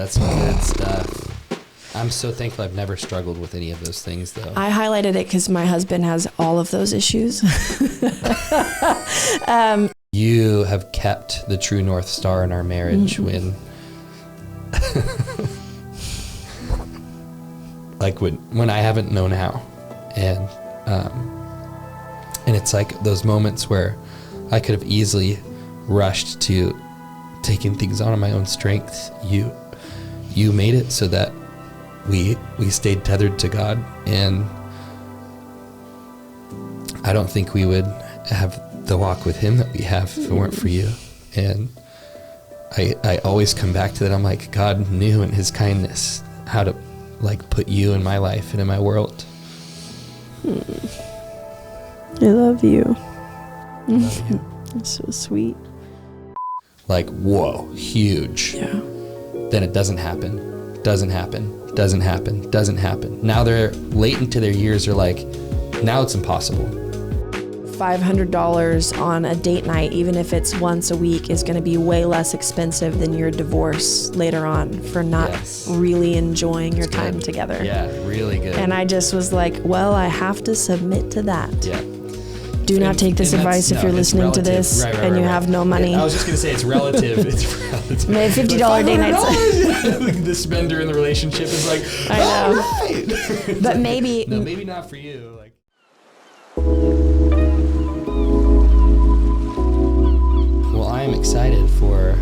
That's some good stuff. I'm so thankful I've never struggled with any of those things, though. I highlighted it because my husband has all of those issues. You have kept the true North Star in our marriage when... like when I haven't known how. And it's like those moments where I could have easily rushed to taking things on my own strength. You made it so that we stayed tethered to God, and I don't think we would have the walk with him that we have if it weren't for you. And I always come back to that. I'm like, God knew in his kindness how to like put you in my life and in my world. I love you. Love you. It's so sweet. Like, whoa, huge. Yeah. Then it doesn't happen. Doesn't happen. Doesn't happen. Doesn't happen. Now they're late into their years. They're like, now it's impossible. $500 on a date night, even if it's once a week, is going to be way less expensive than your divorce later on for not really enjoying your time together. Yeah, really good. And I just was like, well, I have to submit to that. Yeah. Do not take this advice if you're listening to this and you have no money. I was just going to say it's relative. It's relative. Maybe $50 date nights. The spender in the relationship is like, I know. Right. But maybe. No, maybe not for you. Like. Well, I am excited for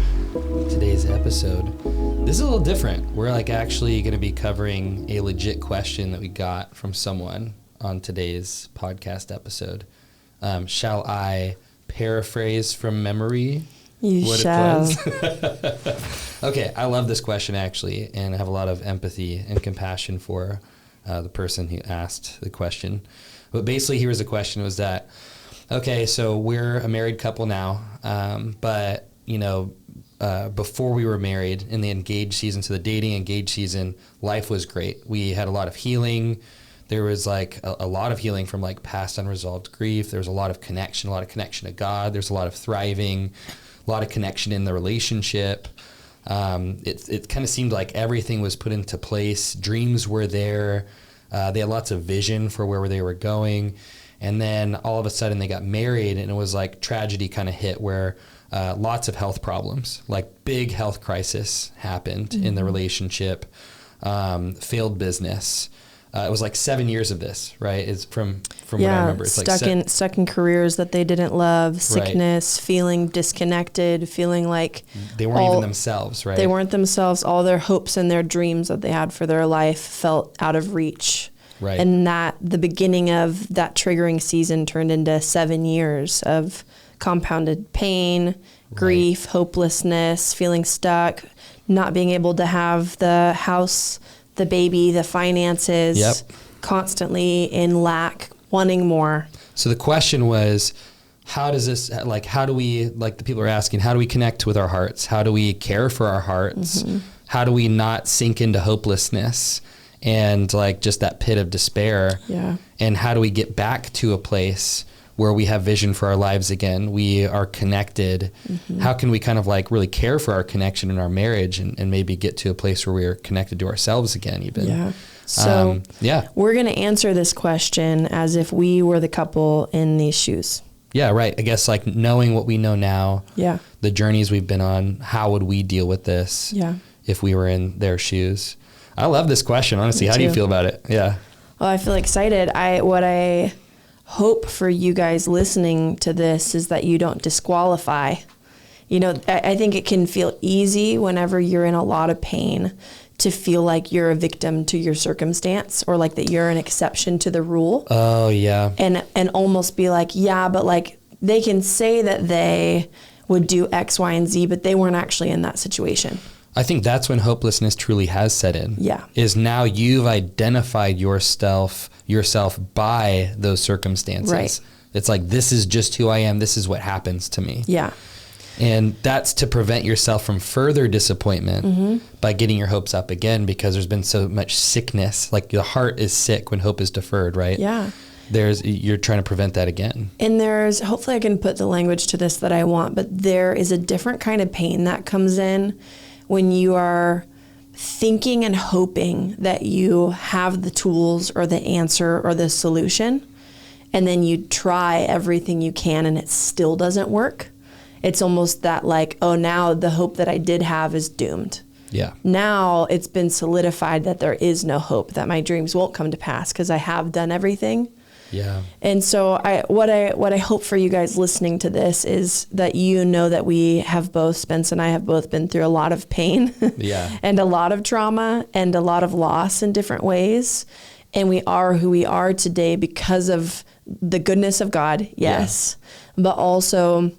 today's episode. This is a little different. We're like actually going to be covering a legit question that we got from someone on today's podcast episode. Shall I paraphrase from memory? You shall. It was? Okay, I love this question actually, and I have a lot of empathy and compassion for the person who asked the question. But basically, here was the question: was that okay? So we're a married couple now, but before we were married in the engaged season, so the dating engaged season, life was great. We had a lot of healing. There was like a lot of healing from like past unresolved grief. There was a lot of connection to God. There's a lot of thriving, a lot of connection in the relationship. It kind of seemed like everything was put into place. Dreams were there. They had lots of vision for where they were going. And then all of a sudden they got married, and it was like tragedy kind of hit where lots of health problems, like big health crisis happened in the relationship, failed business. It was like 7 years of this, right? It's from what I remember. It's stuck in careers that they didn't love, sickness, feeling disconnected, feeling like they weren't even themselves, right? They weren't themselves. All their hopes and their dreams that they had for their life felt out of reach. Right. And that the beginning of that triggering season turned into 7 years of compounded pain, grief, hopelessness, feeling stuck, not being able to have the house, the baby, the finances, constantly in lack, wanting more. So the question was, how do we, like the people are asking, how do we connect with our hearts? How do we care for our hearts? Mm-hmm. How do we not sink into hopelessness and like just that pit of despair? Yeah. And how do we get back to a place where we have vision for our lives again? We are connected. Mm-hmm. How can we kind of like really care for our connection in our marriage and maybe get to a place where we are connected to ourselves again even? Yeah. So we're going to answer this question as if we were the couple in these shoes. Yeah, right. I guess like knowing what we know now, the journeys we've been on, how would we deal with this if we were in their shoes? I love this question, honestly. How do you feel about it? Yeah. Well, I feel excited. What I hope for you guys listening to this is that you don't disqualify. I think it can feel easy whenever you're in a lot of pain to feel like you're a victim to your circumstance or like that you're an exception to the rule. Oh, yeah. And almost be like, but like they can say that they would do X, Y, and Z, but they weren't actually in that situation. I think that's when hopelessness truly has set in. Yeah. Is now you've identified yourself by those circumstances. Right. It's like, this is just who I am. This is what happens to me. Yeah. And that's to prevent yourself from further disappointment by getting your hopes up again, because there's been so much sickness. Like the heart is sick when hope is deferred, right? Yeah. You're trying to prevent that again. And hopefully I can put the language to this that I want, but there is a different kind of pain that comes in when you are thinking and hoping that you have the tools or the answer or the solution, and then you try everything you can and it still doesn't work. It's almost that like, oh, now the hope that I did have is doomed. Yeah. Now it's been solidified that there is no hope, that my dreams won't come to pass because I have done everything. Yeah. And so what I hope for you guys listening to this is that you know that we have both, Spence and I have both been through a lot of pain Yeah. and a lot of trauma and a lot of loss in different ways. And we are who we are today because of the goodness of God, yes, but also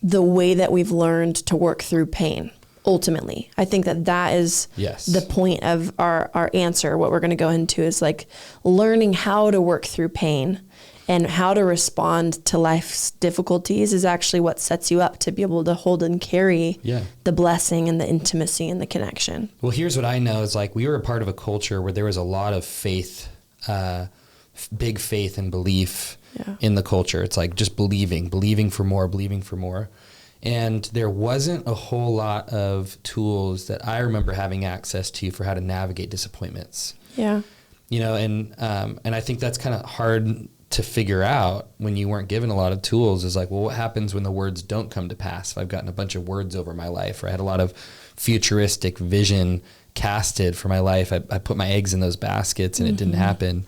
the way that we've learned to work through pain. Ultimately, I think that is the point of our answer. What we're going to go into is like learning how to work through pain and how to respond to life's difficulties is actually what sets you up to be able to hold and carry the blessing and the intimacy and the connection. Well, here's what I know is like we were a part of a culture where there was a lot of faith, big faith and belief in the culture. It's like just believing for more. And there wasn't a whole lot of tools that I remember having access to for how to navigate disappointments. Yeah. You know, and I think that's kind of hard to figure out when you weren't given a lot of tools is like, well, what happens when the words don't come to pass? If I've gotten a bunch of words over my life, or I had a lot of futuristic vision casted for my life, I put my eggs in those baskets and it didn't happen.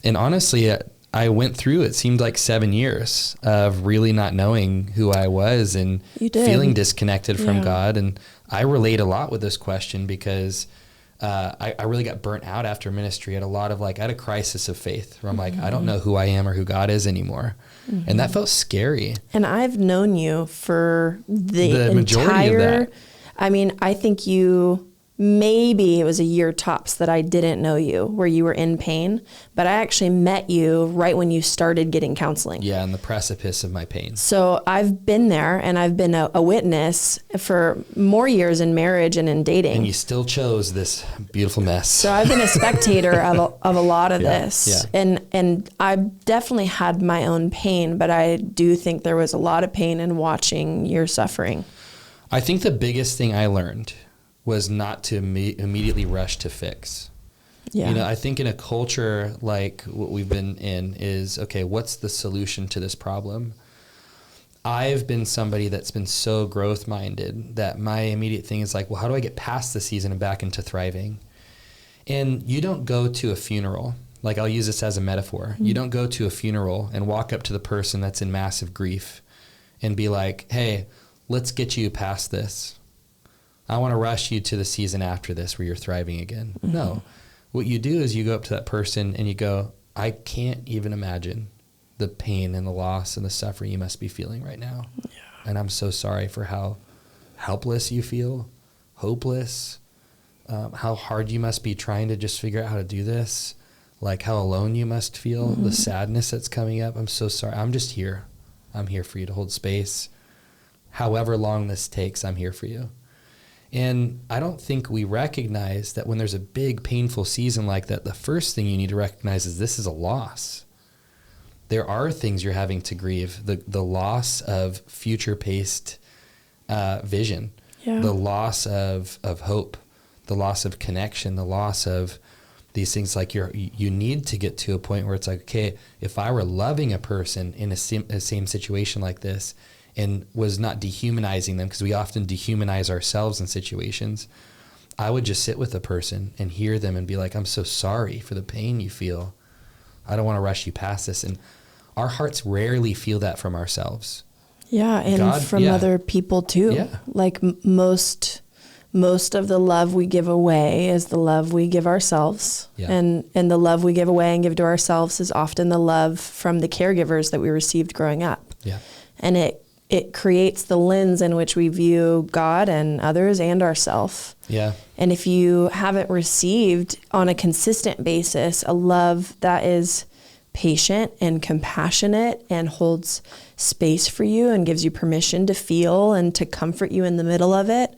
And honestly, I went through, it seemed like 7 years of really not knowing who I was and feeling disconnected from God. And I relate a lot with this question because I really got burnt out after ministry. I had a crisis of faith where I'm like, I don't know who I am or who God is anymore. And that felt scary. And I've known you for the majority of that. I mean, I think maybe it was a year tops that I didn't know you, where you were in pain, but I actually met you right when you started getting counseling. Yeah, on the precipice of my pain. So I've been there, and I've been a witness for more years in marriage and in dating. And you still chose this beautiful mess. So I've been a spectator of a lot of this. Yeah. And I definitely had my own pain, but I do think there was a lot of pain in watching your suffering. I think the biggest thing I learned was not to immediately rush to fix. Yeah. You know, I think in a culture like what we've been in is, okay, what's the solution to this problem? I've been somebody that's been so growth minded that my immediate thing is like, well, how do I get past the season and back into thriving? And you don't go to a funeral. Like, I'll use this as a metaphor. You don't go to a funeral and walk up to the person that's in massive grief and be like, hey, let's get you past this. I want to rush you to the season after this where you're thriving again. No. What you do is you go up to that person and you go, I can't even imagine the pain and the loss and the suffering you must be feeling right now. Yeah. And I'm so sorry for how helpless you feel, hopeless, how hard you must be trying to just figure out how to do this, like how alone you must feel, the sadness that's coming up. I'm so sorry. I'm just here. I'm here for you to hold space. However long this takes, I'm here for you. And I don't think we recognize that when there's a big, painful season like that, the first thing you need to recognize is this is a loss. There are things you're having to grieve. The loss of future-paced vision, the loss of hope, the loss of connection, the loss of these things. Like you need to get to a point where it's like, okay, if I were loving a person in a same situation like this, and was not dehumanizing them, because we often dehumanize ourselves in situations, I would just sit with the person and hear them and be like, I'm so sorry for the pain you feel. I don't want to rush you past this. And our hearts rarely feel that from ourselves. Yeah, and from other people too. Yeah. Like most of the love we give away is the love we give ourselves. Yeah. And the love we give away and give to ourselves is often the love from the caregivers that we received growing up. Yeah. And it creates the lens in which we view God and others and ourselves. Yeah. And if you haven't received on a consistent basis a love that is patient and compassionate and holds space for you and gives you permission to feel and to comfort you in the middle of it,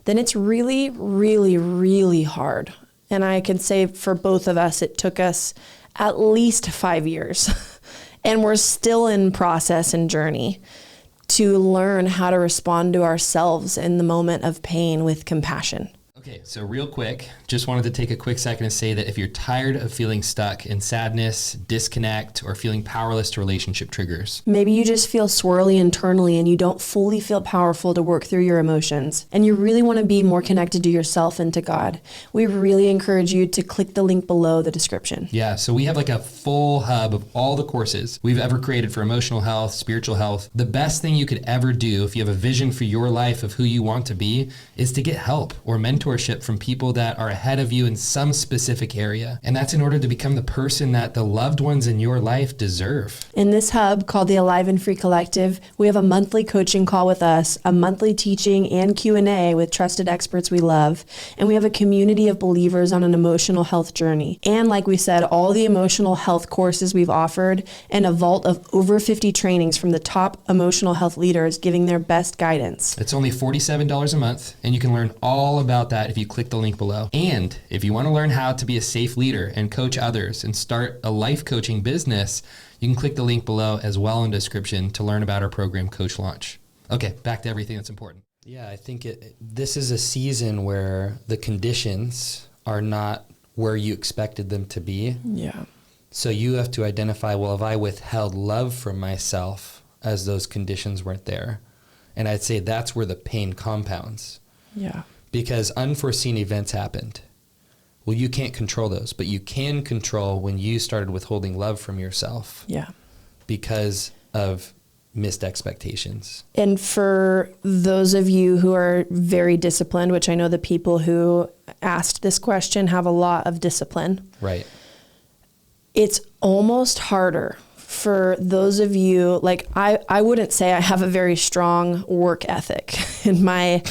then it's really, really, really hard. And I can say for both of us, it took us at least 5 years and we're still in process and journey to learn how to respond to ourselves in the moment of pain with compassion. Okay, so real quick, just wanted to take a quick second to say that if you're tired of feeling stuck in sadness, disconnect, or feeling powerless to relationship triggers. Maybe you just feel swirly internally and you don't fully feel powerful to work through your emotions, and you really want to be more connected to yourself and to God. We really encourage you to click the link below the description. Yeah, so we have like a full hub of all the courses we've ever created for emotional health, spiritual health. The best thing you could ever do if you have a vision for your life of who you want to be is to get help or mentorship from people that are ahead of you in some specific area. And that's in order to become the person that the loved ones in your life deserve. In this hub called the Alive and Free Collective, we have a monthly coaching call with us, a monthly teaching and Q&A with trusted experts we love, and we have a community of believers on an emotional health journey. And like we said, all the emotional health courses we've offered and a vault of over 50 trainings from the top emotional health leaders giving their best guidance. It's only $47 a month, and you can learn all about that if you click the link below. And if you want to learn how to be a safe leader and coach others and start a life coaching business, you can click the link below as well in the description to learn about our program, Coach Launch. Okay, back to everything that's important. Yeah, I think this is a season where the conditions are not where you expected them to be. Yeah. So you have to identify, well, have I withheld love from myself as those conditions weren't there? And I'd say that's where the pain compounds. Yeah. Because unforeseen events happened. Well, you can't control those, but you can control when you started withholding love from yourself. Yeah. Because of missed expectations. And for those of you who are very disciplined, which I know the people who asked this question have a lot of discipline. Right. It's almost harder for those of you, like I wouldn't say I have a very strong work ethic, and my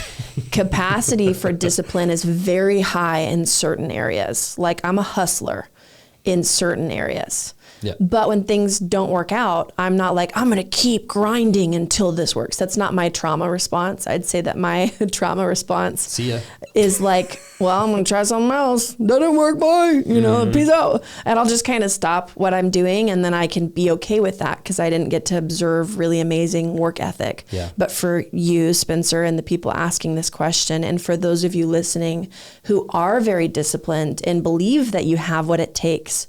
capacity for discipline is very high in certain areas. Like I'm a hustler in certain areas. Yep. But when things don't work out, I'm not like, I'm going to keep grinding until this works. That's not my trauma response. I'd say that my trauma response See ya. is like, well, I'm going to try something else. Doesn't work, bye. Peace out. And I'll just kind of stop what I'm doing, and then I can be okay with that because I didn't get to observe really amazing work ethic. Yeah. But for you, Spencer, and the people asking this question, and for those of you listening who are very disciplined and believe that you have what it takes,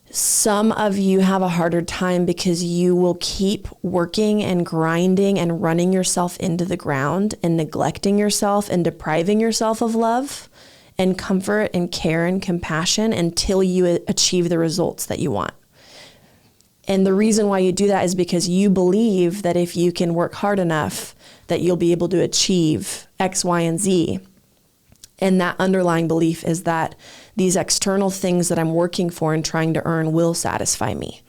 some of you have a harder time because you will keep working and grinding and running yourself into the ground and neglecting yourself and depriving yourself of love and comfort and care and compassion until you achieve the results that you want. And the reason why you do that is because you believe that if you can work hard enough, that you'll be able to achieve X, Y, and Z. And that underlying belief is that these external things that I'm working for and trying to earn will satisfy me,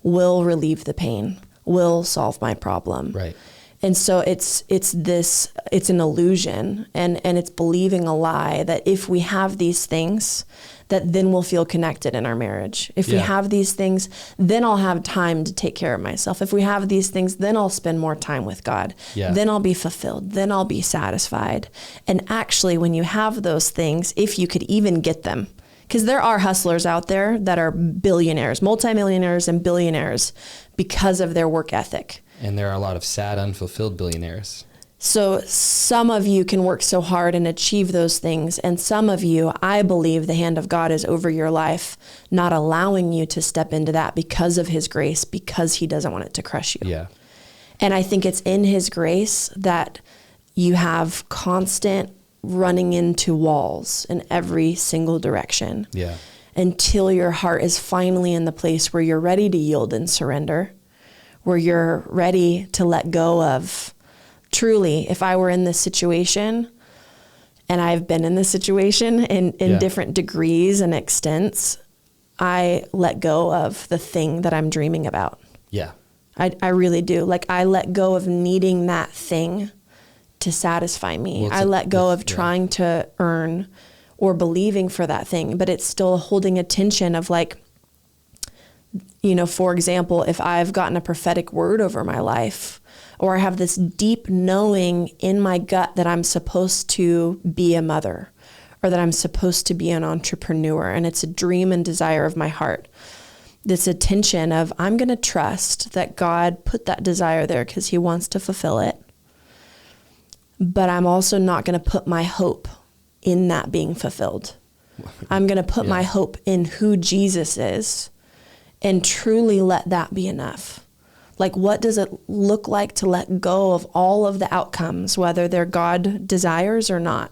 will relieve the pain, will solve my problem. Right. And so it's an illusion, and it's believing a lie that if we have these things, that then we'll feel connected in our marriage. If we have these things, then I'll have time to take care of myself. If we have these things, then I'll spend more time with God. Yeah. Then I'll be fulfilled. Then I'll be satisfied. And actually, when you have those things, if you could even get them, because there are hustlers out there that are billionaires, multimillionaires and billionaires because of their work ethic. And there are a lot of sad, unfulfilled billionaires. So some of you can work so hard and achieve those things. And some of you, I believe the hand of God is over your life, not allowing you to step into that because of his grace, because he doesn't want it to crush you. Yeah. And I think it's in his grace that you have constant running into walls in every single direction. Yeah. Until your heart is finally in the place where you're ready to yield and surrender, where you're ready to let go of. Truly, if I were in this situation, and I've been in this situation in different degrees and extents, I let go of the thing that I'm dreaming about. Yeah. I really do. Like, I let go of needing that thing to satisfy me. I let go of trying to earn or believing for that thing, but it's still holding a tension of like, for example, if I've gotten a prophetic word over my life, or I have this deep knowing in my gut that I'm supposed to be a mother, or that I'm supposed to be an entrepreneur, and it's a dream and desire of my heart. This attention of, I'm going to trust that God put that desire there because he wants to fulfill it. But I'm also not going to put my hope in that being fulfilled. I'm going to put my hope in who Jesus is and truly let that be enough. Like, what does it look like to let go of all of the outcomes, whether they're God desires or not,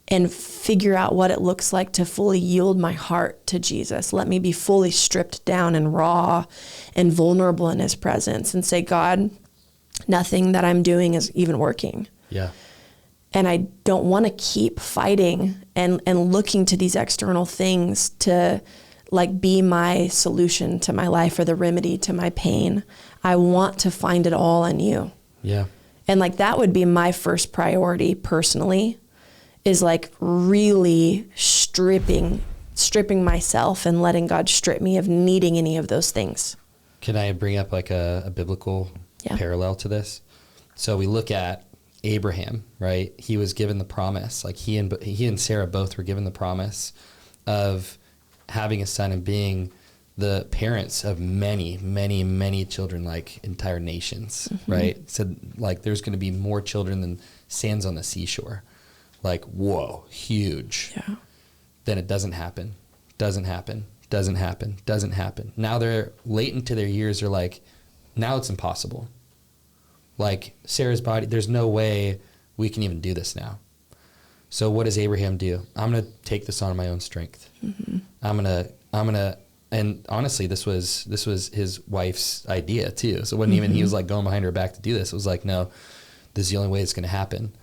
and figure out what it looks like to fully yield my heart to Jesus. Let me be fully stripped down and raw and vulnerable in his presence and say, God, nothing that I'm doing is even working. Yeah. And I don't want to keep fighting and looking to these external things to like be my solution to my life or the remedy to my pain. I want to find it all in you. Yeah. And like that would be my first priority personally, is like really stripping myself and letting God strip me of needing any of those things. Can I bring up like a biblical parallel to this? So we look at Abraham, right? He was given the promise, like he and Sarah both were given the promise of having a son and being the parents of many, many, many children, like entire nations, right? Said like there's going to be more children than sands on the seashore. Like, whoa, huge. Yeah. Then it doesn't happen. Now they're late into their years. They're like, now it's impossible. Like Sarah's body, there's no way we can even do this now. So what does Abraham do? I'm going to take this on my own strength. I'm going to, and honestly, this was his wife's idea too. So it wasn't even, he was like going behind her back to do this. It was like, no, this is the only way it's going to happen.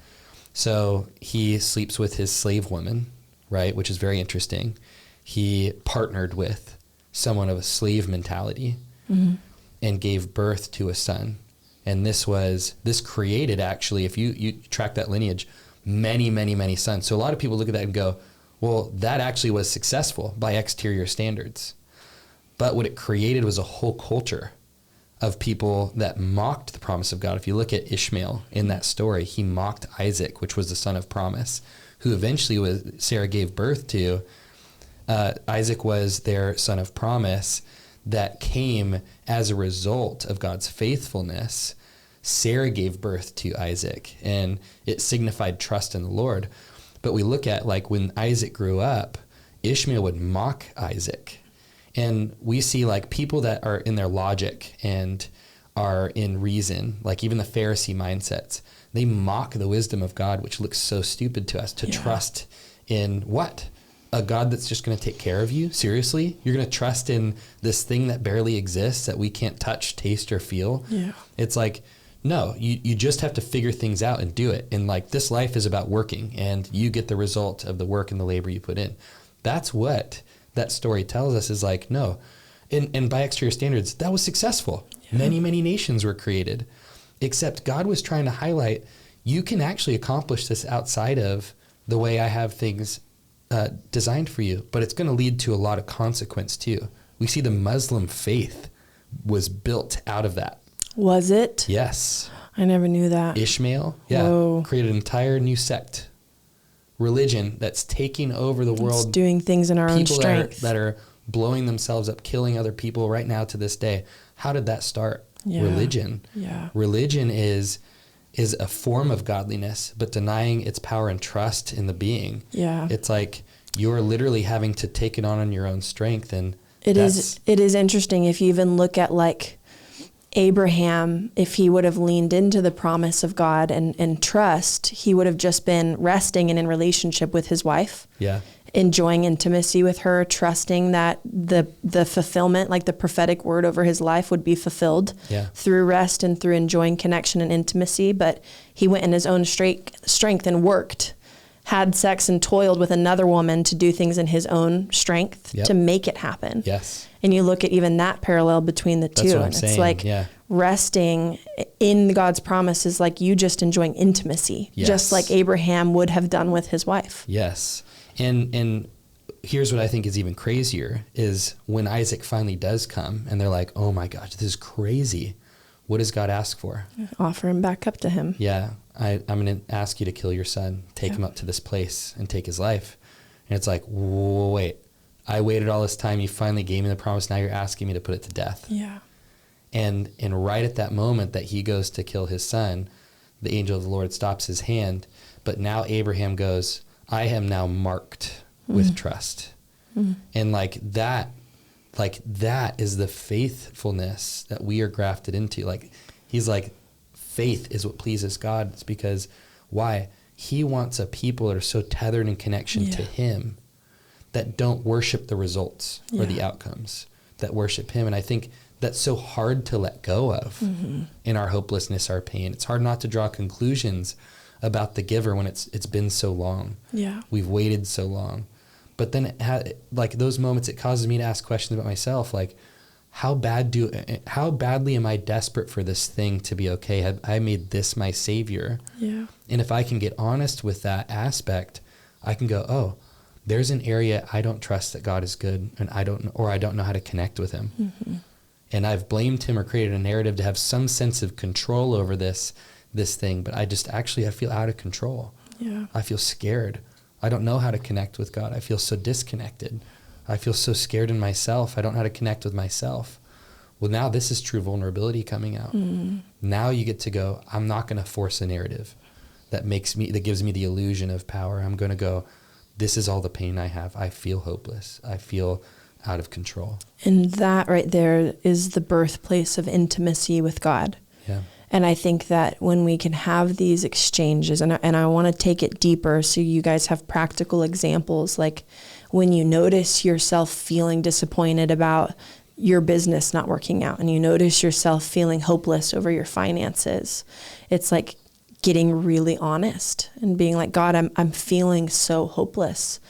So he sleeps with his slave woman, right? Which is very interesting. He partnered with someone of a slave mentality and gave birth to a son. And this created actually, if you track that lineage, many, many, many sons. So a lot of people look at that and go, well, that actually was successful by exterior standards. But what it created was a whole culture of people that mocked the promise of God. If you look at Ishmael in that story, he mocked Isaac, which was the son of promise, who eventually Sarah gave birth to. Isaac was their son of promise that came as a result of God's faithfulness. Sarah gave birth to Isaac, and it signified trust in the Lord. But we look at like when Isaac grew up, Ishmael would mock Isaac. And we see like people that are in their logic and are in reason, like even the Pharisee mindsets, they mock the wisdom of God, which looks so stupid to us, to trust in what? A God that's just going to take care of you? Seriously? You're going to trust in this thing that barely exists, that we can't touch, taste, or feel? Yeah. It's like, no, you just have to figure things out and do it. And like this life is about working, and you get the result of the work and the labor you put in. That's what that story tells us, is like, no. And by exterior standards, that was successful. Yeah. Many, many nations were created. Except God was trying to highlight, you can actually accomplish this outside of the way I have things designed for you. But it's going to lead to a lot of consequence too. We see the Muslim faith was built out of that. Was it? Yes. I never knew that. Ishmael, created an entire new sect. Religion that's taking over the world. It's doing things in our own strength. That are blowing themselves up, killing other people right now to this day. How did that start? Yeah. Religion. Yeah. Religion is a form of godliness, but denying its power and trust in the being. Yeah. It's like you're literally having to take it on your own strength. And it is interesting if you even look at like Abraham, if he would have leaned into the promise of God and trust, he would have just been resting and in relationship with his wife. Yeah. Enjoying intimacy with her, trusting that the fulfillment, like the prophetic word over his life, would be fulfilled through rest and through enjoying connection and intimacy. But he went in his own strength and worked, had sex and toiled with another woman to do things in his own strength to make it happen. Yes. And you look at even that parallel between the two, and it's like resting in God's promise is like you just enjoying intimacy, just like Abraham would have done with his wife. Yes. And here's what I think is even crazier is when Isaac finally does come and they're like, oh my gosh, this is crazy. What does God ask for? Offer him back up to him. Yeah. I'm going to ask you to kill your son, take him up to this place and take his life. And it's like, wait, I waited all this time. You finally gave me the promise. Now you're asking me to put it to death. Yeah. And right at that moment that he goes to kill his son, the angel of the Lord stops his hand. But now Abraham goes, I am now marked with trust. And that is the faithfulness that we are grafted into. Like, he's like, faith is what pleases God. It's because why? He wants a people that are so tethered in connection to him that don't worship the results or the outcomes, that worship him. And I think that's so hard to let go of in our hopelessness, our pain. It's hard not to draw conclusions about the giver when it's been so long. Yeah. We've waited so long. But then those moments, it causes me to ask questions about myself. Like, how badly am I desperate for this thing to be okay? Have I made this my savior? Yeah. And if I can get honest with that aspect, I can go, oh, there's an area I don't trust that God is good, and I don't know how to connect with him. And I've blamed him or created a narrative to have some sense of control over this thing, but I feel out of control. Yeah. I feel scared. I don't know how to connect with God. I feel so disconnected. I feel so scared in myself. I don't know how to connect with myself. Well, now this is true vulnerability coming out. Now you get to go, I'm not going to force a narrative that gives me the illusion of power. I'm going to go, this is all the pain I have. I feel hopeless. I feel out of control. And that right there is the birthplace of intimacy with God. Yeah. And I think that when we can have these exchanges, and I want to take it deeper so you guys have practical examples, like when you notice yourself feeling disappointed about your business not working out, and you notice yourself feeling hopeless over your finances, it's like getting really honest and being like, God, I'm feeling so hopeless.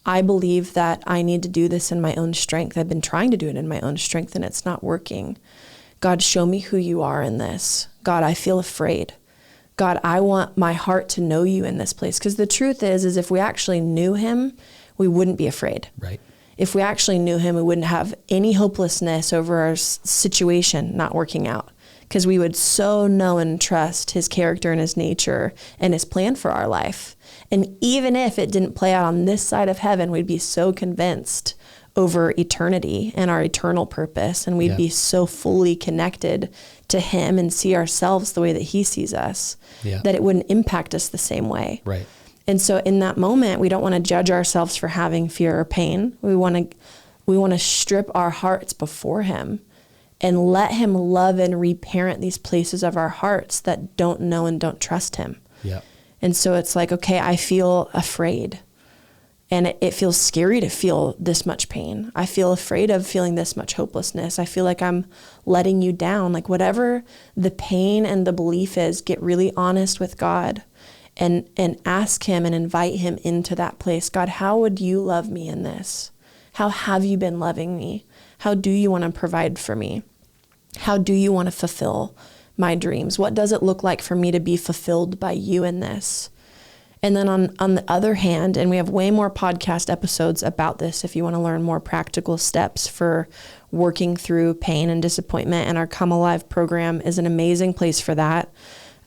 I believe that I need to do this in my own strength. I've been trying to do it in my own strength and it's not working. God, show me who you are in this. God, I feel afraid. God, I want my heart to know you in this place. Because the truth is if we actually knew him, we wouldn't be afraid. Right. If we actually knew him, we wouldn't have any hopelessness over our situation not working out. Because we would so know and trust his character and his nature and his plan for our life. And even if it didn't play out on this side of heaven, we'd be so convinced over eternity and our eternal purpose. And we'd be so fully connected to him and see ourselves the way that he sees us, that it wouldn't impact us the same way. Right. And so in that moment, we don't want to judge ourselves for having fear or pain. We want to strip our hearts before him and let him love and reparent these places of our hearts that don't know and don't trust him. Yeah. And so it's like, okay, I feel afraid. And it feels scary to feel this much pain. I feel afraid of feeling this much hopelessness. I feel like I'm letting you down. Like whatever the pain and the belief is, get really honest with God and ask him and invite him into that place. God, how would you love me in this? How have you been loving me? How do you want to provide for me? How do you want to fulfill my dreams? What does it look like for me to be fulfilled by you in this? And then on the other hand, and we have way more podcast episodes about this if you want to learn more practical steps for working through pain and disappointment, and our Come Alive program is an amazing place for that.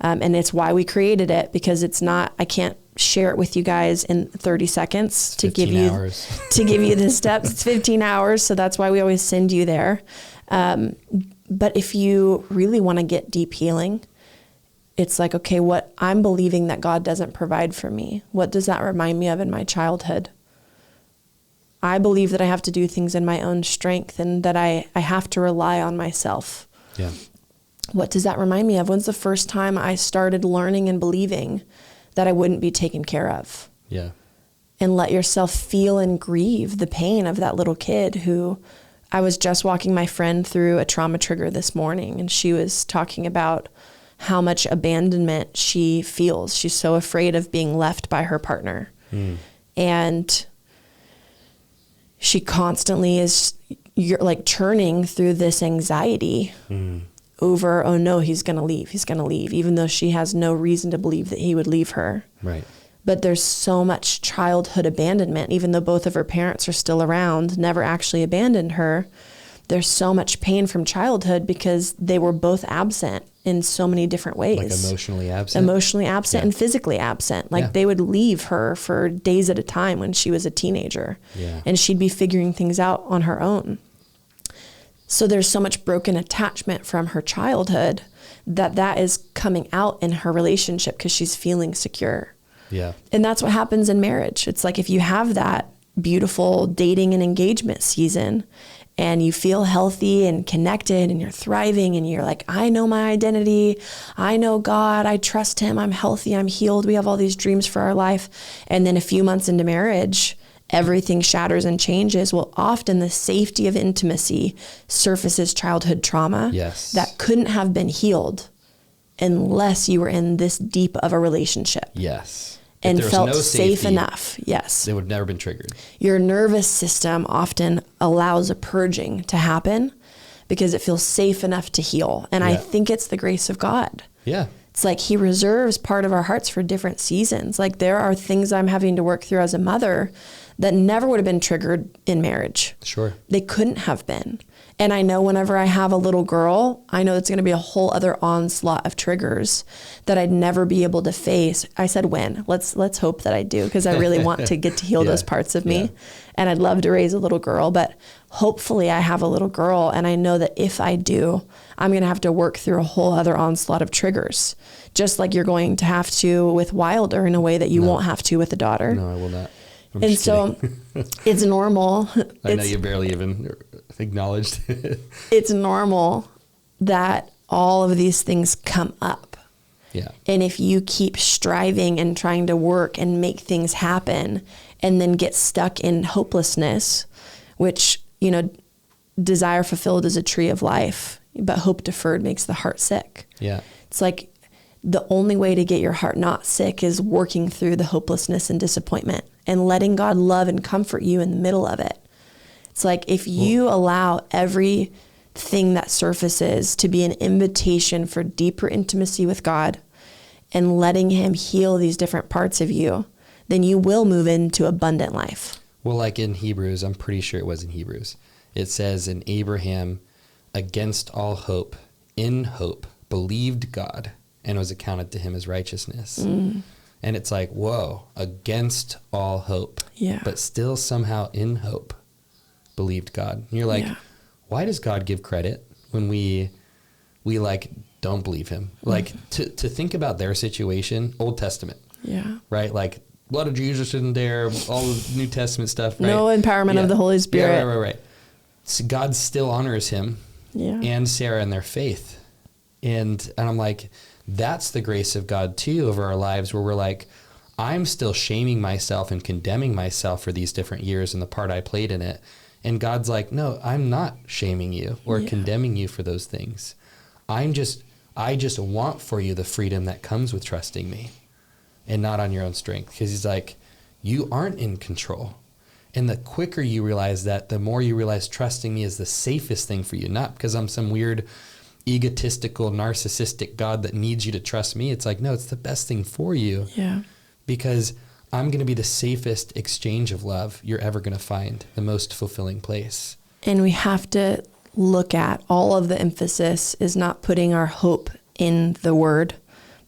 And it's why we created it, because it's not, I can't share it with you guys in 30 seconds to give you the steps. It's 15 hours. So that's why we always send you there. But if you really want to get deep healing, it's like, okay, what I'm believing that God doesn't provide for me. What does that remind me of in my childhood? I believe that I have to do things in my own strength and that I have to rely on myself. Yeah. What does that remind me of? When's the first time I started learning and believing that I wouldn't be taken care of? Yeah. And let yourself feel and grieve the pain of that little kid who, I was just walking my friend through a trauma trigger this morning, and she was talking about how much abandonment she feels. She's so afraid of being left by her partner. And she constantly is churning through this anxiety over, oh no, he's going to leave, even though she has no reason to believe that he would leave her. Right. But there's so much childhood abandonment, even though both of her parents are still around, never actually abandoned her. There's so much pain from childhood because they were both absent in so many different ways. Like emotionally absent and physically absent. They would leave her for days at a time when she was a teenager. Yeah. And she'd be figuring things out on her own. So there's so much broken attachment from her childhood that is coming out in her relationship because she's feeling secure. Yeah. And that's what happens in marriage. It's like if you have that beautiful dating and engagement season and you feel healthy and connected and you're thriving and you're like, I know my identity. I know God. I trust him. I'm healthy. I'm healed. We have all these dreams for our life. And then a few months into marriage, everything shatters and changes. Well, often the safety of intimacy surfaces childhood trauma that couldn't have been healed unless you were in this deep of a relationship. Yes. And felt safe enough. Yes. They would have never been triggered. Your nervous system often allows a purging to happen because it feels safe enough to heal. And I think it's the grace of God. Yeah. It's like he reserves part of our hearts for different seasons. Like there are things I'm having to work through as a mother that never would have been triggered in marriage. Sure. They couldn't have been. And I know whenever I have a little girl, I know it's going to be a whole other onslaught of triggers that I'd never be able to face. I said when. Let's hope that I do, because I really want to get to heal those parts of me. And I'd love to raise a little girl, but hopefully I have a little girl. And I know that if I do, I'm going to have to work through a whole other onslaught of triggers, just like you're going to have to with Wilder in a way that you won't have to with a daughter. No, I will not. And so it's normal. I know you barely even acknowledged. It's normal that all of these things come up. Yeah. And if you keep striving and trying to work and make things happen and then get stuck in hopelessness, which, you know, desire fulfilled is a tree of life, but hope deferred makes the heart sick. Yeah. It's like the only way to get your heart not sick is working through the hopelessness and disappointment and letting God love and comfort you in the middle of it. It's like if you allow everything that surfaces to be an invitation for deeper intimacy with God and letting him heal these different parts of you, then you will move into abundant life. Well, like in Hebrews, I'm pretty sure it was in Hebrews, it says, in Abraham, against all hope, in hope, believed God, and was accounted to him as righteousness. And it's like, whoa, against all hope, but still somehow in hope, believed God. And you're like, why does God give credit when we like don't believe him? Like to think about their situation, Old Testament, right? Like blood of Jesus in there, all the New Testament stuff, right? No empowerment of the Holy Spirit. Yeah, right. So God still honors him and Sarah in their faith. And I'm like, that's the grace of God too over our lives, where we're like, I'm still shaming myself and condemning myself for these different years and the part I played in it. And God's like, no, I'm not shaming you or condemning you for those things. I just want for you the freedom that comes with trusting me and not on your own strength. Because he's like, you aren't in control. And the quicker you realize that, the more you realize trusting me is the safest thing for you, not because I'm some weird egotistical, narcissistic God that needs you to trust me. It's like, no, it's the best thing for you. Yeah. Because I'm going to be the safest exchange of love you're ever going to find, the most fulfilling place. And we have to look at all of the emphasis is not putting our hope in the word,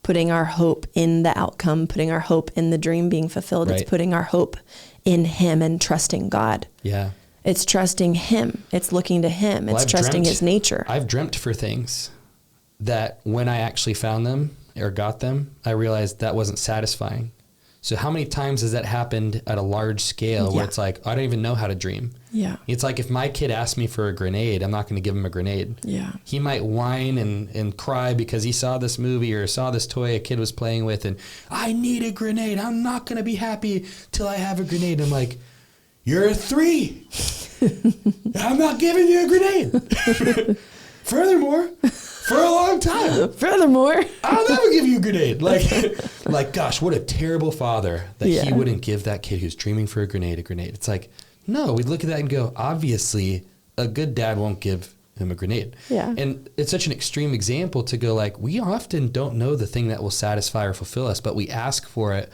putting our hope in the outcome, putting our hope in the dream being fulfilled. Right. It's putting our hope in him and trusting God. Yeah. It's trusting him. It's looking to him. It's trusting his nature. I've dreamt for things that when I actually found them or got them, I realized that wasn't satisfying. So how many times has that happened at a large scale where it's like, I don't even know how to dream. Yeah. It's like if my kid asked me for a grenade, I'm not going to give him a grenade. Yeah. He might whine and cry because he saw this movie or saw this toy a kid was playing with and I need a grenade. I'm not going to be happy till I have a grenade. I'm like, you're a 3. I'm not giving you a grenade. Furthermore, for a long time. Furthermore, I'll never give you a grenade. Like, gosh, what a terrible father that he wouldn't give that kid who's dreaming for a grenade. It's like, no, we'd look at that and go, obviously, a good dad won't give him a grenade. Yeah. And it's such an extreme example to go like, we often don't know the thing that will satisfy or fulfill us, but we ask for it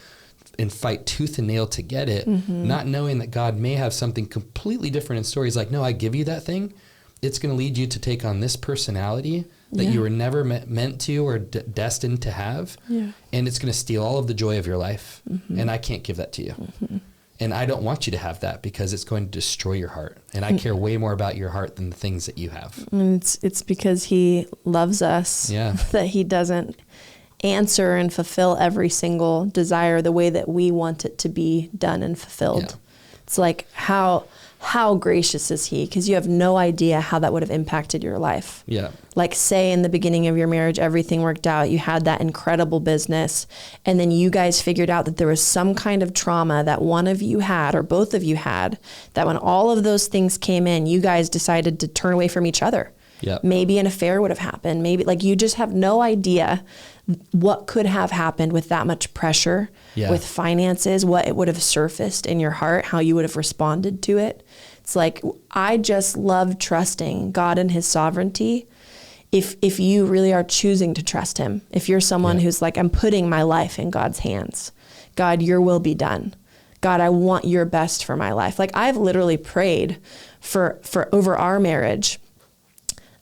and fight tooth and nail to get it, not knowing that God may have something completely different in store. He's like, no, I give you that thing. It's going to lead you to take on this personality that you were never meant to or destined to have. Yeah. And it's going to steal all of the joy of your life. And I can't give that to you. And I don't want you to have that because it's going to destroy your heart. And I care way more about your heart than the things that you have. And it's because he loves us that he doesn't answer and fulfill every single desire the way that we want it to be done and fulfilled. Yeah. It's like, how gracious is he? Because you have no idea how that would have impacted your life. Yeah. Like, say in the beginning of your marriage, everything worked out. You had that incredible business. And then you guys figured out that there was some kind of trauma that one of you had or both of you had, that when all of those things came in, you guys decided to turn away from each other. Yeah. Maybe an affair would have happened. Maybe, like, you just have no idea what could have happened with that much pressure, with finances, what it would have surfaced in your heart, how you would have responded to it. It's like, I just love trusting God and his sovereignty. If you really are choosing to trust him, if you're someone who's like, I'm putting my life in God's hands. God, your will be done. God, I want your best for my life. Like, I've literally prayed for over our marriage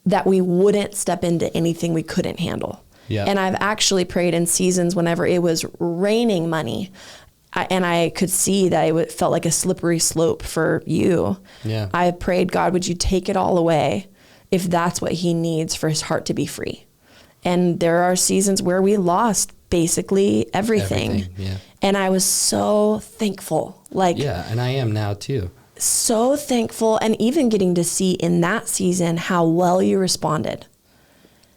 that we wouldn't step into anything we couldn't handle. Yeah. And I've actually prayed in seasons whenever it was raining money, and I could see that it felt like a slippery slope for you. Yeah. I prayed, God, would you take it all away if that's what he needs for his heart to be free? And there are seasons where we lost basically everything. Yeah. And I was so thankful. Like, yeah, and I am now too. So thankful, and even getting to see in that season how well you responded.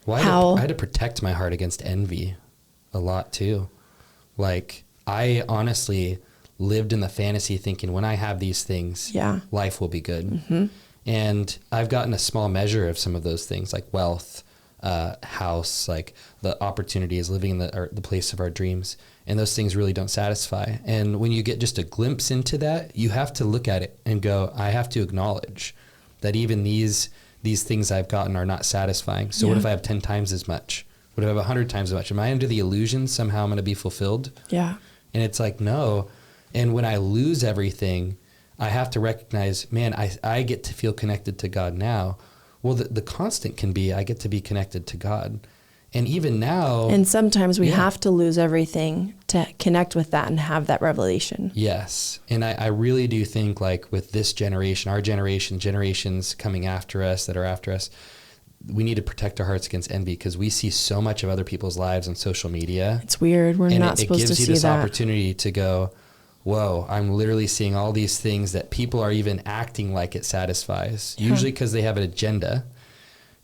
Well, I had to protect my heart against envy a lot too. Like, I honestly lived in the fantasy thinking, when I have these things, life will be good. Mm-hmm. And I've gotten a small measure of some of those things, like wealth, house, like the opportunities, living in the place of our dreams. And those things really don't satisfy. And when you get just a glimpse into that, you have to look at it and go, I have to acknowledge that even these things I've gotten are not satisfying. So what if I have 10 times as much? What if I have 100 times as much? Am I under the illusion somehow I'm going to be fulfilled? Yeah. And it's like, no. And when I lose everything, I have to recognize, man, I get to feel connected to God now. Well, the constant can be, I get to be connected to God. And even now. And sometimes we have to lose everything to connect with that and have that revelation. Yes. And I really do think, like, with this generation, our generation, generations coming after us that are after us, we need to protect our hearts against envy, because we see so much of other people's lives on social media. It's weird. We're not supposed to see that. It gives you this opportunity to go, whoa, I'm literally seeing all these things that people are even acting like it satisfies, usually because they have an agenda.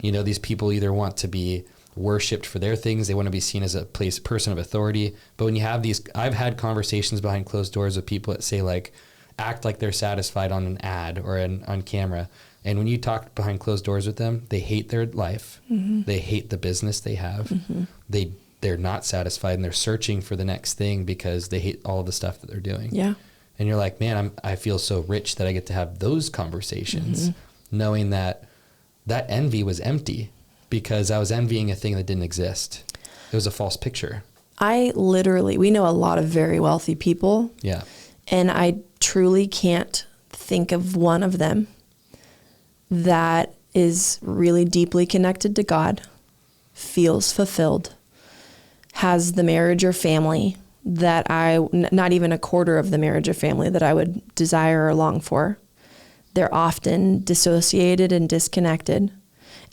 You know, these people either want to be worshipped for their things. They want to be seen as a person of authority. But when you have these, I've had conversations behind closed doors with people that say, like, act like they're satisfied on an ad or on camera. And when you talk behind closed doors with them, they hate their life. Mm-hmm. They hate the business they have. Mm-hmm. They're not satisfied, and they're searching for the next thing because they hate all of the stuff that they're doing. Yeah. And you're like, man, I feel so rich that I get to have those conversations, knowing that envy was empty, because I was envying a thing that didn't exist. It was a false picture. We know a lot of very wealthy people. Yeah. And I truly can't think of one of them that is really deeply connected to God, feels fulfilled, has the marriage or family that not even a quarter of the marriage or family that I would desire or long for. They're often dissociated and disconnected.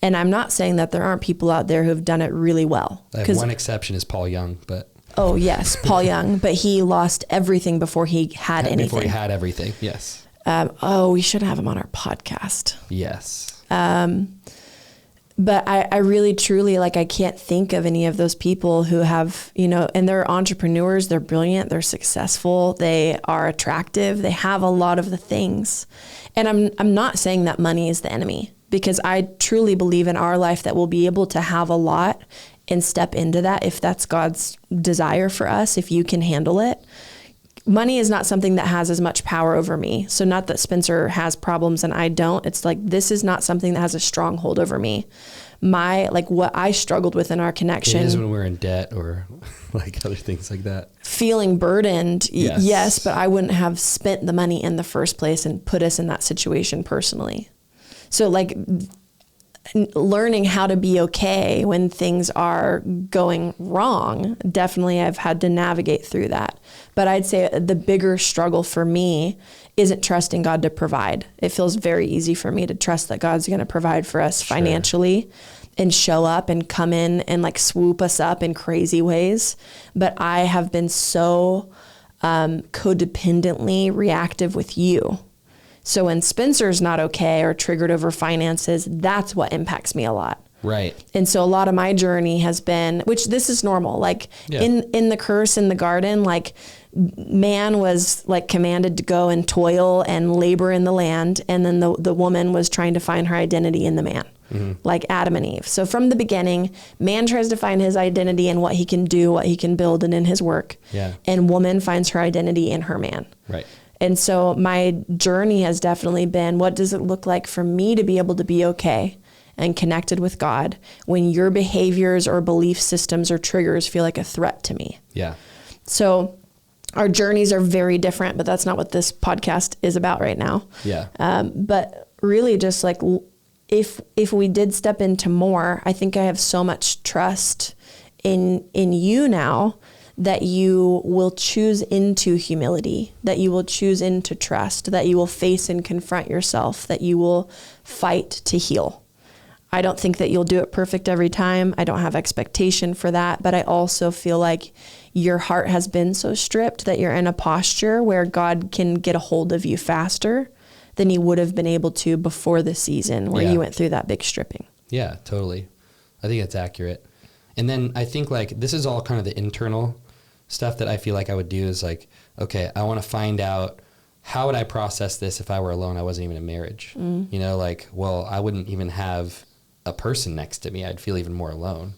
And I'm not saying that there aren't people out there who have done it really well. One exception is Paul Young, but... Oh, yes, Paul Young. But he lost everything before he had anything. Before he had everything, yes. We should have him on our podcast. Yes. But I really, truly, like, I can't think of any of those people who have, and they're entrepreneurs, they're brilliant, they're successful, they are attractive, they have a lot of the things. And I'm not saying that money is the enemy, because I truly believe in our life that we'll be able to have a lot and step into that if that's God's desire for us, if you can handle it. Money is not something that has as much power over me. So not that Spencer has problems and I don't. It's like, this is not something that has a stronghold over me. What I struggled with in our connection. It is when we're in debt or like other things like that. Feeling burdened, yes, but I wouldn't have spent the money in the first place and put us in that situation personally. So, like, learning how to be okay when things are going wrong, definitely I've had to navigate through that. But I'd say the bigger struggle for me isn't trusting God to provide. It feels very easy for me to trust that God's going to provide for us financially and show up and come in and like swoop us up in crazy ways. But I have been so codependently reactive with you. So when Spencer's not okay or triggered over finances, that's what impacts me a lot. Right. And so a lot of my journey has been, which this is normal, like in the curse in the garden, like man was like commanded to go and toil and labor in the land. And then the woman was trying to find her identity in the man, like Adam and Eve. So from the beginning, man tries to find his identity in what he can do, what he can build, and in his work. Yeah. And woman finds her identity in her man. Right. And so my journey has definitely been, what does it look like for me to be able to be okay and connected with God when your behaviors or belief systems or triggers feel like a threat to me? Yeah. So our journeys are very different, but that's not what this podcast is about right now. Yeah. But really just like, if we did step into more, I think I have so much trust in you now that you will choose into humility, that you will choose into trust, that you will face and confront yourself, that you will fight to heal. I don't think that you'll do it perfect every time. I don't have expectation for that, but I also feel like your heart has been so stripped that you're in a posture where God can get a hold of you faster than he would have been able to before the season where you went through that big stripping. Yeah, totally. I think that's accurate. And then I think like this is all kind of the internal stuff that I feel like I would do is like, okay, I want to find out how would I process this if I were alone? I wasn't even in marriage. You know, like, well, I wouldn't even have a person next to me. I'd feel even more alone.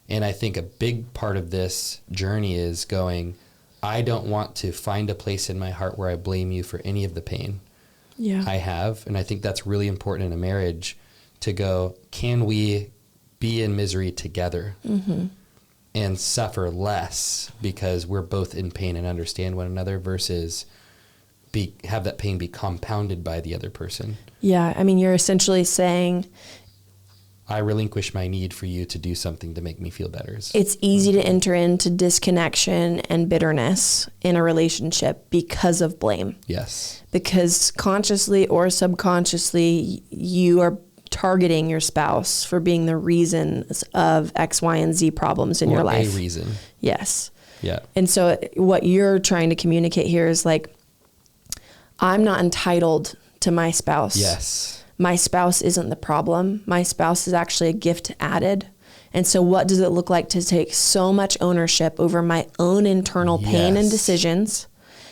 And I think a big part of this journey is going, I don't want to find a place in my heart where I blame you for any of the pain I have. And I think that's really important in a marriage to go, can we be in misery together and suffer less because we're both in pain and understand one another versus have that pain be compounded by the other person. Yeah. I mean, you're essentially saying, I relinquish my need for you to do something to make me feel better. It's easy to enter into disconnection and bitterness in a relationship because of blame. Yes. Because consciously or subconsciously, you are targeting your spouse for being the reasons of X, Y, and Z problems in your life. A reason. Yes. Yeah. And so what you're trying to communicate here is like, I'm not entitled to my spouse. Yes. My spouse isn't the problem. My spouse is actually a gift added. And so what does it look like to take so much ownership over my own internal pain and decisions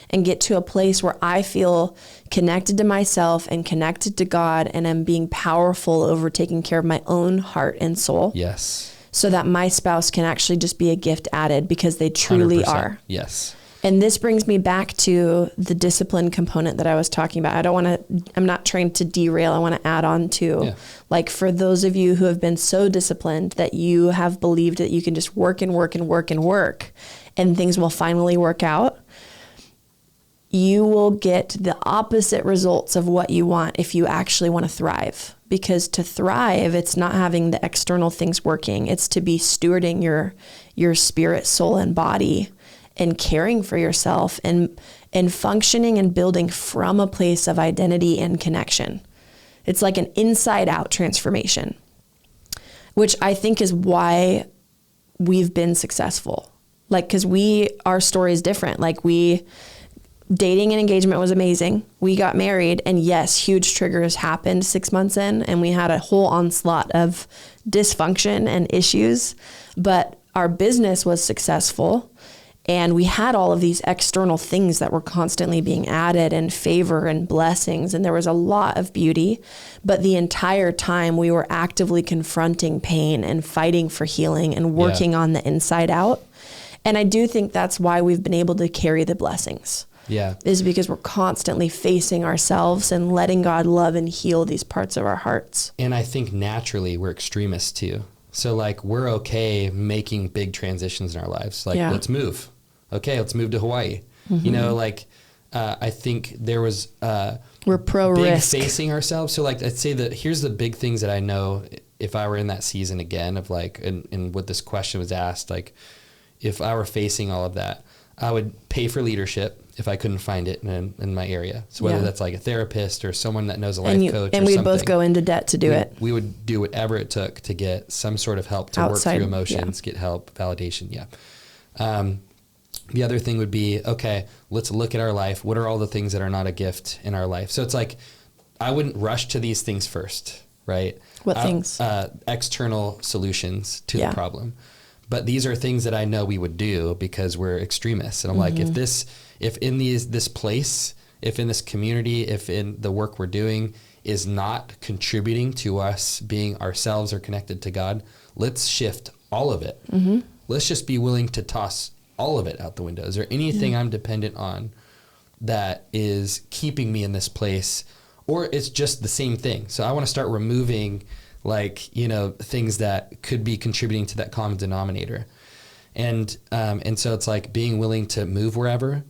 and get to a place where I feel connected to myself and connected to God and I'm being powerful over taking care of my own heart and soul. Yes. So that my spouse can actually just be a gift added because they truly 100%. are. Yes. And this brings me back to the discipline component that I was talking about. I'm not trying to derail. I want to add on to, like, for those of you who have been so disciplined that you have believed that you can just work and work and work and work and things will finally work out, you will get the opposite results of what you want if you actually want to thrive. Because to thrive, it's not having the external things working. It's to be stewarding your spirit, soul, and body and caring for yourself and functioning and building from a place of identity and connection. It's like an inside out transformation, which I think is why we've been successful. Like, cause our story is different. Like dating and engagement was amazing. We got married and yes, huge triggers happened 6 months in and we had a whole onslaught of dysfunction and issues, but our business was successful. And we had all of these external things that were constantly being added and favor and blessings. And there was a lot of beauty. But the entire time we were actively confronting pain and fighting for healing and working on the inside out. And I do think that's why we've been able to carry the blessings. Yeah. Is because we're constantly facing ourselves and letting God love and heal these parts of our hearts. And I think naturally we're extremists too. So like we're okay making big transitions in our lives. Like let's move. Okay, let's move to Hawaii. You know, like I think there was we're pro-risk facing ourselves. So like I'd say that here's the big things that I know if I were in that season again of like, and what this question was asked, like if I were facing all of that, I would pay for leadership if I couldn't find it in my area. So whether that's like a therapist or someone that knows a life coach and or we'd something, both go into debt to do it. We would do whatever it took to get some sort of help to Outside, work through emotions, get help, validation. Yeah. The other thing would be, okay, let's look at our life. What are all the things that are not a gift in our life? So it's like, I wouldn't rush to these things first, right? What things? External solutions to the problem. But these are things that I know we would do because we're extremists. And I'm like, if in this place, if in this community, if in the work we're doing is not contributing to us being ourselves or connected to God, let's shift all of it. Let's just be willing to toss all of it out the window. Is there anything I'm dependent on that is keeping me in this place, or it's just the same thing? So I want to start removing things that could be contributing to that common denominator. And so it's like being willing to move wherever,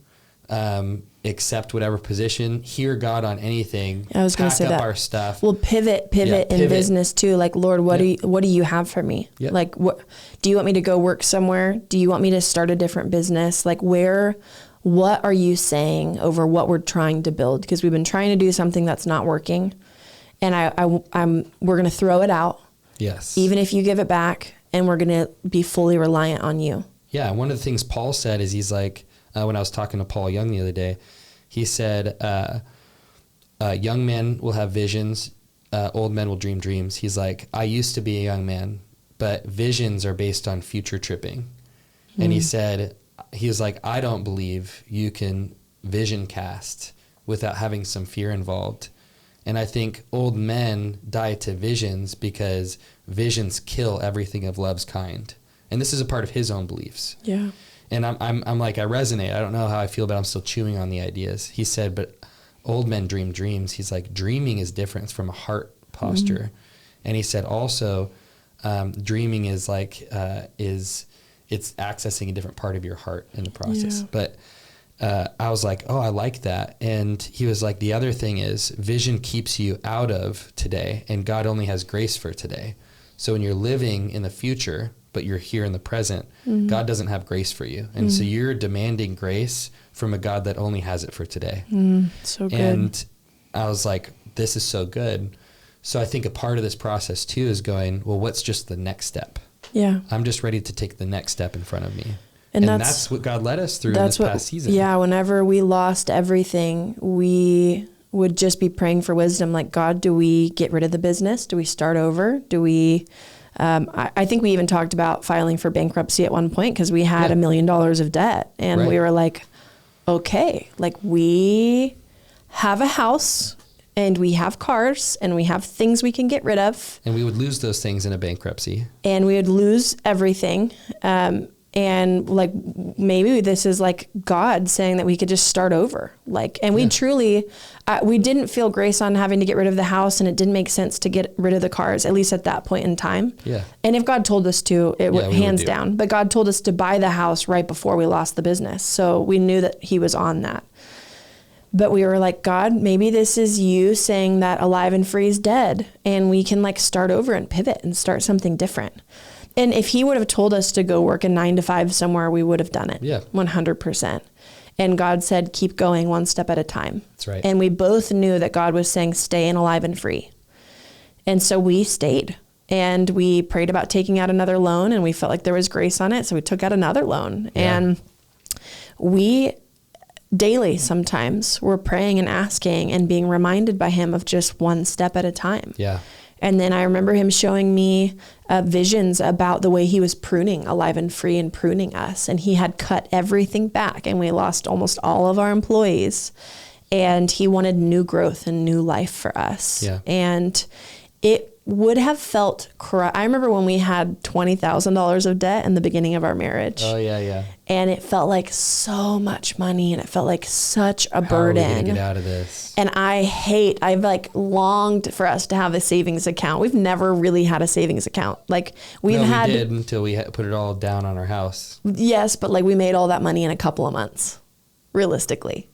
accept whatever position, hear God on anything. I was going to say that. Our stuff. Well, pivot in business too. Like, Lord, what do you have for me? Yep. Like, what do you want me to go work somewhere? Do you want me to start a different business? Like, what are you saying over what we're trying to build? Because we've been trying to do something that's not working, and we're going to throw it out. Yes. Even if you give it back, and we're going to be fully reliant on you. Yeah. One of the things Paul said is he's like, when I was talking to Paul Young the other day, he said, young men will have visions, old men will dream dreams. He's like, I used to be a young man, but visions are based on future tripping. And he said, he was like, I don't believe you can vision cast without having some fear involved. And I think old men die to visions because visions kill everything of love's kind. And this is a part of his own beliefs. Yeah. And I'm like, I resonate. I don't know how I feel, but I'm still chewing on the ideas. He said, but old men dream dreams. He's like, dreaming is different. It's from a heart posture. And he said also, dreaming is like, it's accessing a different part of your heart in the process. Yeah. But I was like, oh, I like that. And he was like, the other thing is vision keeps you out of today, and God only has grace for today. So when you're living in the future, but you're here in the present, God doesn't have grace for you. And so you're demanding grace from a God that only has it for today. So good. And I was like, this is so good. So I think a part of this process too is going, well, what's just the next step? Yeah. I'm just ready to take the next step in front of me. And that's what God led us through in this past season. Yeah. Whenever we lost everything, we would just be praying for wisdom. Like, God, do we get rid of the business? Do we start over? Do we, I think we even talked about filing for bankruptcy at one point because we had $1 million of debt, and we were like, okay, like, we have a house and we have cars and we have things we can get rid of. And we would lose those things in a bankruptcy. And we would lose everything. And like, maybe this is like God saying that we could just start over. Like, and we truly, we didn't feel grace on having to get rid of the house, and it didn't make sense to get rid of the cars, at least at that point in time. Yeah. And if God told us to, it would hands would down, but God told us to buy the house right before we lost the business. So we knew that he was on that. But we were like, God, maybe this is you saying that alive and free is dead, and we can like start over and pivot and start something different. And if he would have told us to go work a 9 to 5 somewhere, we would have done it. Yeah. 100%. And God said, keep going one step at a time. That's right. And we both knew that God was saying, stay in alive and free. And so we stayed, and we prayed about taking out another loan, and we felt like there was grace on it. So we took out another loan. Yeah. And we daily sometimes were praying and asking and being reminded by him of just one step at a time. Yeah. And then I remember him showing me visions about the way he was pruning alive and free and pruning us. And he had cut everything back, and we lost almost all of our employees. And he wanted new growth and new life for us. Yeah. And it would have felt, I remember when we had $20,000 of debt in the beginning of our marriage. Oh, yeah, yeah. And it felt like so much money, and it felt like such a burden. How are we gonna get out of this? And I've like longed for us to have a savings account. We've never really had a savings account. Like we did until we put it all down on our house. Yes, but like we made all that money in a couple of months, realistically.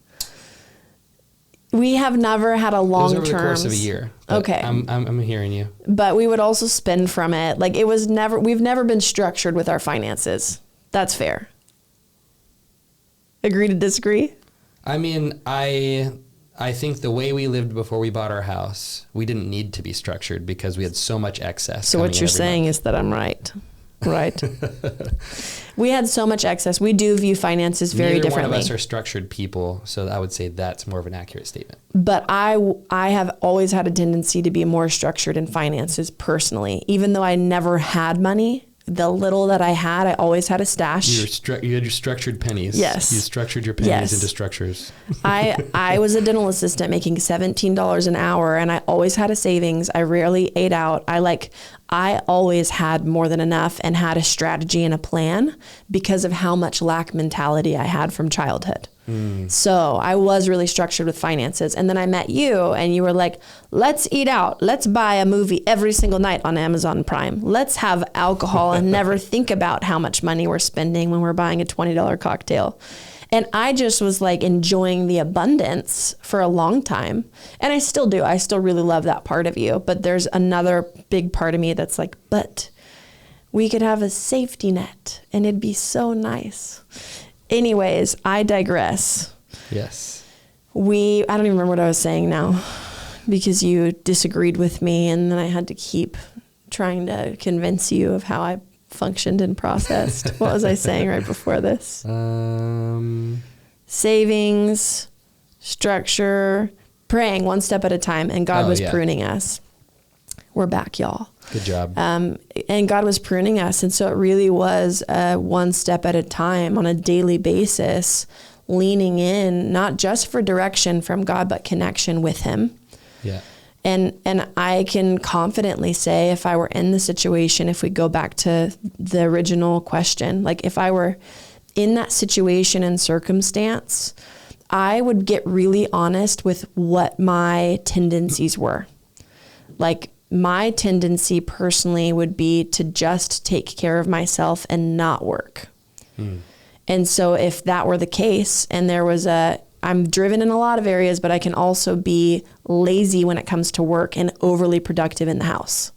We have never had a long term. It was over the course of a year. Okay. I'm hearing you. But we would also spend from it. Like we've never been structured with our finances. That's fair. Agree to disagree? I mean, I think the way we lived before we bought our house, we didn't need to be structured because we had so much excess. So what you're saying is that I'm right. Right. We had so much excess. We do view finances very differently. Neither one of us are structured people, so I would say that's more of an accurate statement. But I have always had a tendency to be more structured in finances personally. Even though I never had money, the little that I had, I always had a stash. You had your structured pennies. Yes. You structured your pennies into structures. I was a dental assistant making $17 an hour, and I always had a savings. I rarely ate out. I always had more than enough and had a strategy and a plan because of how much lack mentality I had from childhood. So I was really structured with finances. And then I met you and you were like, let's eat out. Let's buy a movie every single night on Amazon Prime. Let's have alcohol and never think about how much money we're spending when we're buying a $20 cocktail. And I just was like enjoying the abundance for a long time. And I still do. I still really love that part of you. But there's another big part of me that's like, but we could have a safety net and it'd be so nice. Anyways, I digress. Yes. I don't even remember what I was saying now because you disagreed with me and then I had to keep trying to convince you of how I functioned and processed. What was I saying right before this? Savings, structure, praying one step at a time, and God was pruning us. We're back, y'all. Good job. And God was pruning us. And so it really was one step at a time on a daily basis, leaning in, not just for direction from God, but connection with him. Yeah. And I can confidently say if I were in the situation, if we go back to the original question, like if I were in that situation and circumstance, I would get really honest with what my tendencies were. Like my tendency personally would be to just take care of myself and not work. And so if that were the case and there was I'm driven in a lot of areas, but I can also be lazy when it comes to work and overly productive in the house.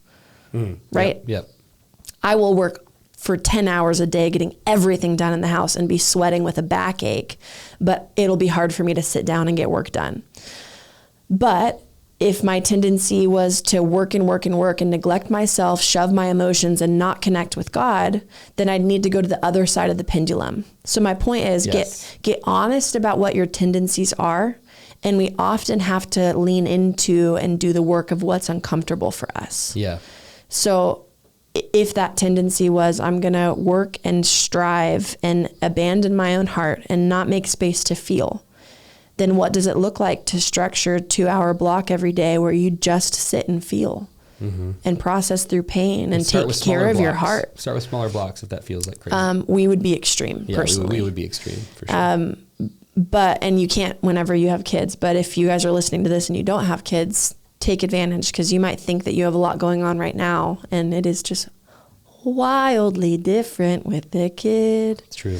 Right? Yep. I will work for 10 hours a day getting everything done in the house and be sweating with a backache, but it'll be hard for me to sit down and get work done. But if my tendency was to work and work and work and neglect myself, shove my emotions and not connect with God, then I'd need to go to the other side of the pendulum. So my point is get honest about what your tendencies are. And we often have to lean into and do the work of what's uncomfortable for us. Yeah. So if that tendency was, I'm going to work and strive and abandon my own heart and not make space to feel, then what does it look like to structure a 2-hour block every day where you just sit and feel and process through pain and take care of your heart? Start with smaller blocks if that feels like crazy. We would be extreme, personally. We would be extreme for sure. And you can't whenever you have kids, but if you guys are listening to this and you don't have kids, take advantage because you might think that you have a lot going on right now and it is just wildly different with a kid. It's true.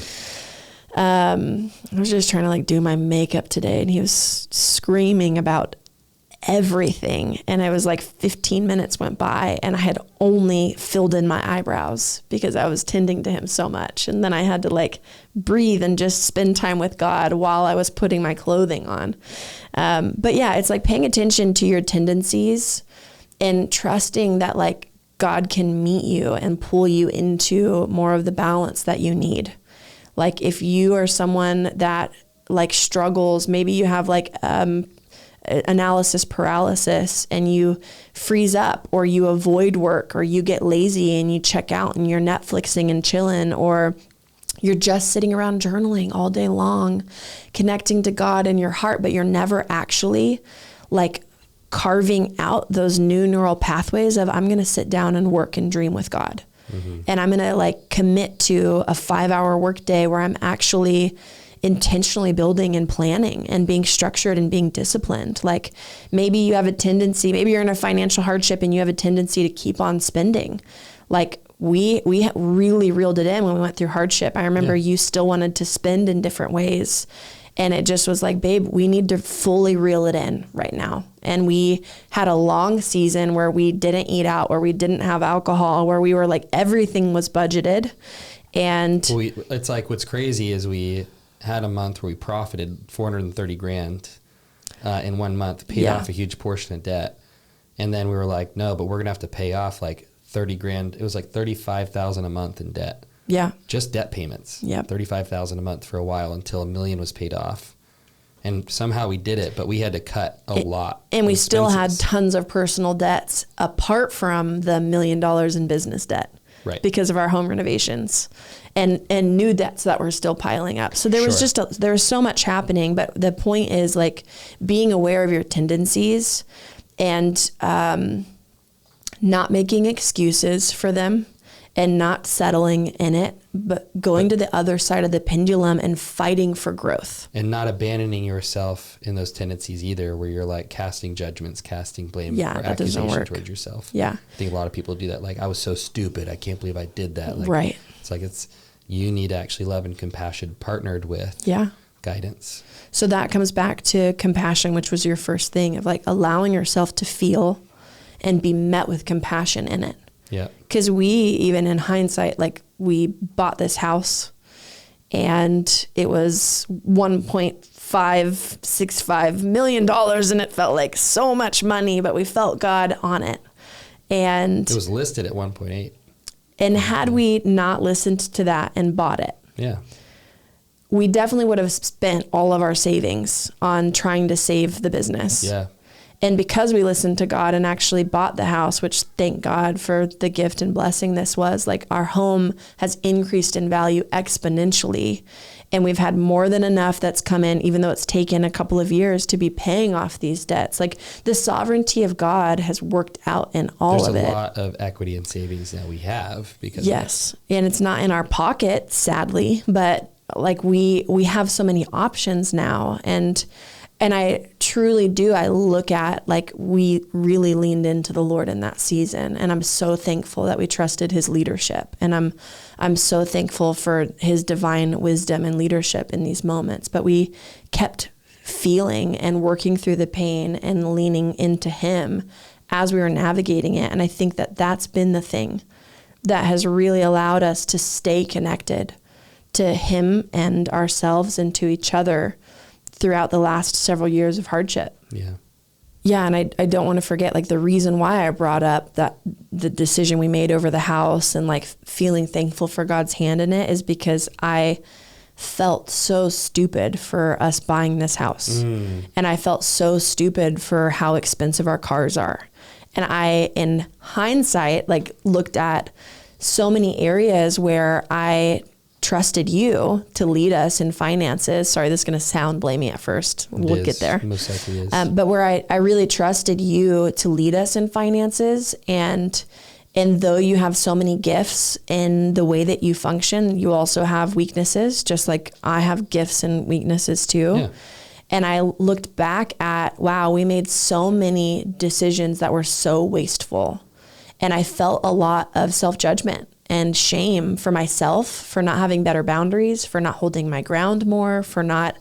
I was just trying to do my makeup today and he was screaming about everything. And it was 15 minutes went by and I had only filled in my eyebrows because I was tending to him so much. And then I had to breathe and just spend time with God while I was putting my clothing on. But yeah, it's paying attention to your tendencies and trusting that God can meet you and pull you into more of the balance that you need. If you are someone that struggles, maybe you have analysis paralysis and you freeze up or you avoid work or you get lazy and you check out and you're Netflixing and chilling, or you're just sitting around journaling all day long, connecting to God in your heart, but you're never actually carving out those new neural pathways of I'm going to sit down and work and dream with God. And I'm going to commit to a 5-hour work day where I'm actually intentionally building and planning and being structured and being disciplined. Maybe you have a tendency, maybe you're in a financial hardship and you have a tendency to keep on spending. We really reeled it in when we went through hardship. I remember you still wanted to spend in different ways. And it just was babe, we need to fully reel it in right now. And we had a long season where we didn't eat out, where we didn't have alcohol, where we were everything was budgeted. And it's what's crazy is we had a month where we profited 430 grand in 1 month, paid off a huge portion of debt. And then we were like, no, but we're going to have to pay off like 30 grand. It was like 35,000 a month in debt. Yeah. Just debt payments. Yep. 35,000 a month for a while until $1 million was paid off. And somehow we did it, but we had to cut a lot. And we still had tons of personal debts apart from the $1 million in business debt. Right. Because of our home renovations and new debts that were still piling up. So there was there was so much happening, but the point is like being aware of your tendencies and not making excuses for them and not settling in it, but going to the other side of the pendulum and fighting for growth. And not abandoning yourself in those tendencies either, where you're like casting judgments, casting blame, or accusation towards yourself. Yeah. I think a lot of people do that. Like, I was so stupid. I can't believe I did that. Like, right. It's like, you need actually love and compassion partnered with guidance. So that comes back to compassion, which was your first thing of like allowing yourself to feel and be met with compassion in it. Yeah. Because we, even in hindsight, like we bought this house and it was $1.565 million and it felt like so much money, but we felt God on it. And it was listed at 1.8. And had we not listened to that and bought it, we definitely would have spent all of our savings on trying to save the business. Yeah. And because we listened to God and actually bought the house, which thank God for the gift and blessing this was, like our home has increased in value exponentially. And we've had more than enough that's come in, even though it's taken a couple of years to be paying off these debts. Like the sovereignty of God has worked out in all of it. There's a lot of equity and savings that we have because yes. And it's not in our pocket, sadly, but like we have so many options now. And I truly do. I look at like we really leaned into the Lord in that season. And I'm so thankful that we trusted his leadership. And I'm so thankful for his divine wisdom and leadership in these moments. But we kept feeling and working through the pain and leaning into him as we were navigating it. And I think that that's been the thing that has really allowed us to stay connected to him and ourselves and to each other throughout the last several years of hardship. Yeah. Yeah. And I don't want to forget like the reason why I brought up that the decision we made over the house and like feeling thankful for God's hand in it is because I felt so stupid for us buying this house. And I felt so stupid for how expensive our cars are. And I, in hindsight, like looked at so many areas where I trusted you to lead us in finances. Sorry, this is going to sound blamey at first. We'll get there. Most likely is. But where I really trusted you to lead us in finances. And though you have so many gifts in the way that you function, you also have weaknesses, just like I have gifts and weaknesses too. Yeah. And I looked back at, wow, we made so many decisions that were so wasteful. And I felt a lot of self-judgment and shame for myself for not having better boundaries, for not holding my ground more, for not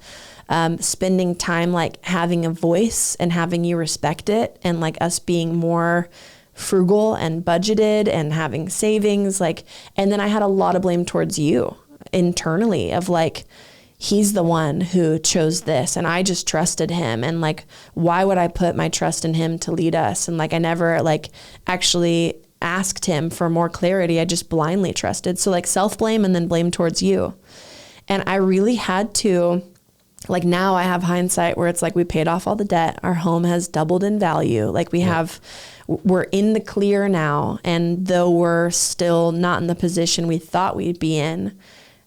spending time like having a voice and having you respect it, and like us being more frugal and budgeted and having savings. Like, and then I had a lot of blame towards you internally of like, he's the one who chose this and I just trusted him. And like, why would I put my trust in him to lead us? And like, I never like actually asked him for more clarity. I just blindly trusted. So like self-blame and then blame towards you. And I really had to, like now I have hindsight where it's like we paid off all the debt. Our home has doubled in value. Like we're in the clear now. And though we're still not in the position we thought we'd be in,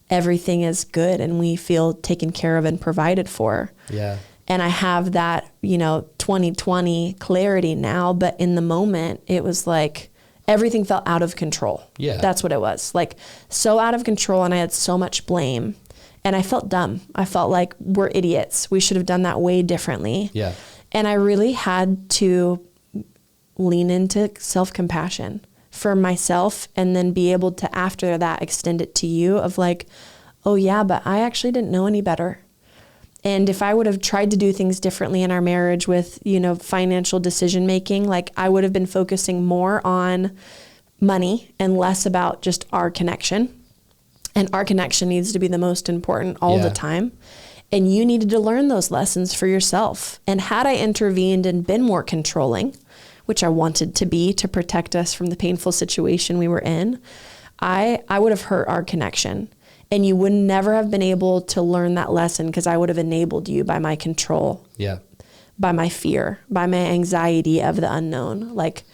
everything is good and we feel taken care of and provided for. Yeah. And I have that, 2020 clarity now, but in the moment it was like, everything felt out of control. Yeah. That's what it was. Like so out of control and I had so much blame and I felt dumb. I felt like we're idiots. We should have done that way differently. Yeah. And I really had to lean into self-compassion for myself and then be able to, after that, extend it to you of like, oh yeah, but I actually didn't know any better. And if I would have tried to do things differently in our marriage with, financial decision making, like I would have been focusing more on money and less about just our connection. And our connection needs to be the most important all the time. And you needed to learn those lessons for yourself. And had I intervened and been more controlling, which I wanted to be to protect us from the painful situation we were in, I would have hurt our connection. And you would never have been able to learn that lesson because I would have enabled you by my control, by my fear, by my anxiety of the unknown. Like,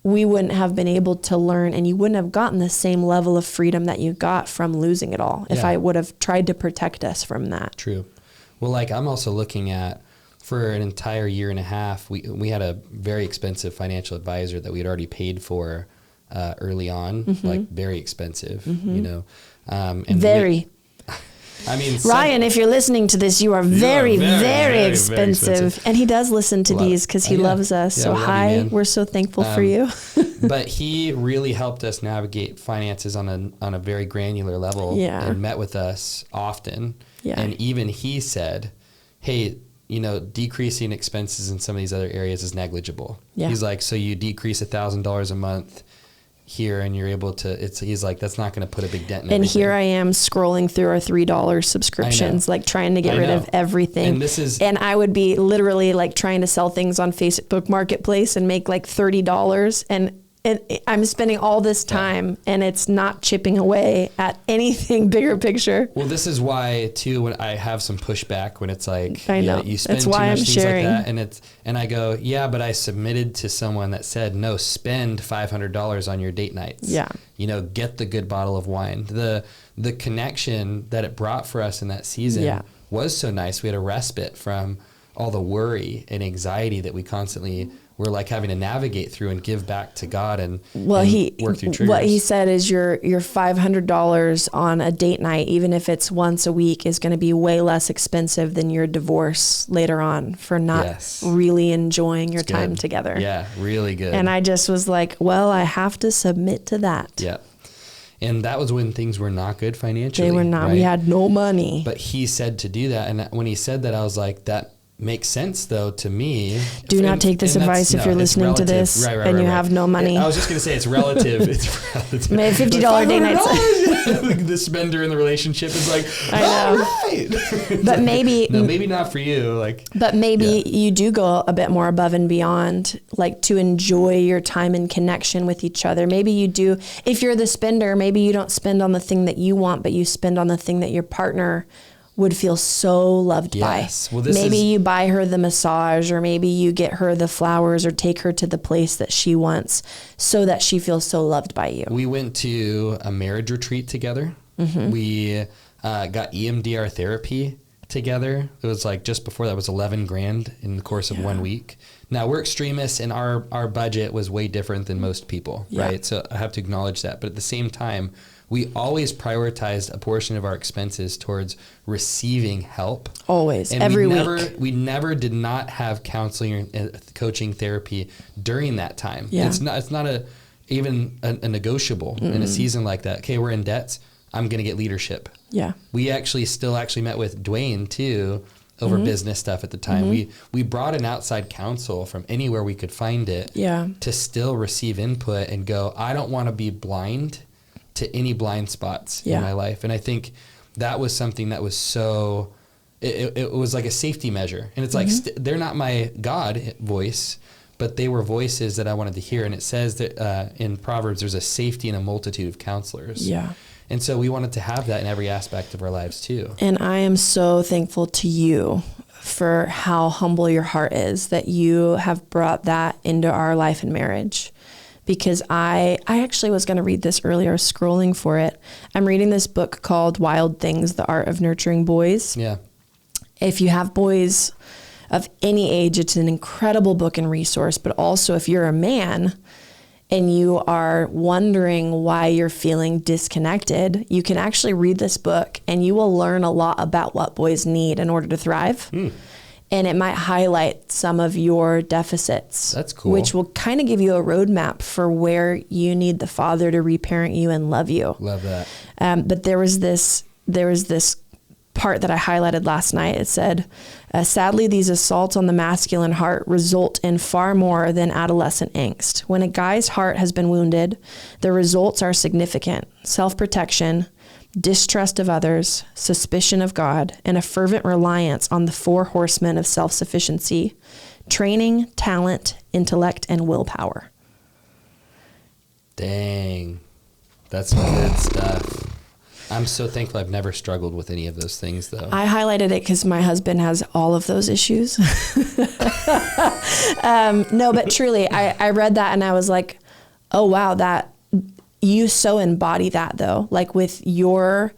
we wouldn't have been able to learn, and you wouldn't have gotten the same level of freedom that you got from losing it all if I would have tried to protect us from that. True. Well, like, I'm also looking at, for an entire year and a half, we had a very expensive financial advisor that we had already paid for early on, like very expensive, you know. And I mean, Ryan, if you're listening to this, you are very, very expensive. And he does listen to these because he loves us. So hi, we're so thankful for you. But he really helped us navigate finances on a very granular level and met with us often. And even he said, hey, you know, decreasing expenses in some of these other areas is negligible. He's like, so you decrease $1,000 a month here and you're able to, he's like, that's not going to put a big dent in and everything. Here I am scrolling through our $3 subscriptions, like trying to get rid of everything. And I would be literally like trying to sell things on Facebook Marketplace and make like $30 and I'm spending all this time and it's not chipping away at anything bigger picture. Well, this is why too, when I have some pushback when it's like, I know. You spend That's too why much I'm things sharing. like that. And I go, yeah, but I submitted to someone that said, no, spend $500 on your date nights. You know, get the good bottle of wine. The connection that it brought for us in that season was so nice. We had a respite from all the worry and anxiety that we constantly we're like having to navigate through and give back to God and work through triggers. What he said is your $500 on a date night, even if it's once a week, is going to be way less expensive than your divorce later on for not really enjoying your time together. Yeah, really good. And I just was like, well, I have to submit to that. Yeah. And that was when things were not good financially. They were not. Right? We had no money. But he said to do that. And when he said that, I was like, that makes sense though to me. Do not take this advice if you're listening to this and you have no money. I was just going to say it's relative. It's relative. Maybe $50 day nights. The spender in the relationship is like, I know. Right. But maybe maybe not for you. Like, but maybe you do go a bit more above and beyond, like to enjoy your time in connection with each other. Maybe you do. If you're the spender, maybe you don't spend on the thing that you want, but you spend on the thing that your partner would feel so loved by. Well, maybe you buy her the massage, or maybe you get her the flowers, or take her to the place that she wants so that she feels so loved by you. We went to a marriage retreat together. We got EMDR therapy together. It was like just before that was $11,000 in the course of 1 week. Now we're extremists and our budget was way different than most people, right? So I have to acknowledge that. But at the same time, we always prioritized a portion of our expenses towards receiving help. Always, and every week. We never did not have counseling and coaching therapy during that time. Yeah. It's not even a negotiable in a season like that. Okay, we're in debts. I'm going to get leadership. Yeah. We still met with Dwayne too over business stuff at the time. We brought an outside counsel from anywhere we could find it to still receive input and go, I don't want to be blind to any blind spots in my life. And I think that was something that was so, it was like a safety measure. And it's like, they're not my God voice, but they were voices that I wanted to hear. And it says that in Proverbs, there's a safety in a multitude of counselors. Yeah. And so we wanted to have that in every aspect of our lives too. And I am so thankful to you for how humble your heart is that you have brought that into our life and marriage. Because I actually was going to read this earlier, scrolling for it. I'm reading this book called Wild Things, The Art of Nurturing Boys. Yeah. If you have boys of any age, it's an incredible book and resource. But also if you're a man and you are wondering why you're feeling disconnected, you can actually read this book and you will learn a lot about what boys need in order to thrive. And it might highlight some of your deficits. That's cool. Which will kind of give you a roadmap for where you need the Father to reparent you and love you. Love that. But there was this part that I highlighted last night. It said, sadly, these assaults on the masculine heart result in far more than adolescent angst. When a guy's heart has been wounded, the results are significant. Self-protection, distrust of others, suspicion of God, and a fervent reliance on the 4 horsemen of self-sufficiency: training, talent, intellect, and willpower. Dang. That's good stuff. I'm so thankful I've never struggled with any of those things, though. I highlighted it because my husband has all of those issues. No, but truly, I read that and I was like, oh, wow, that you so embody that, though, like with your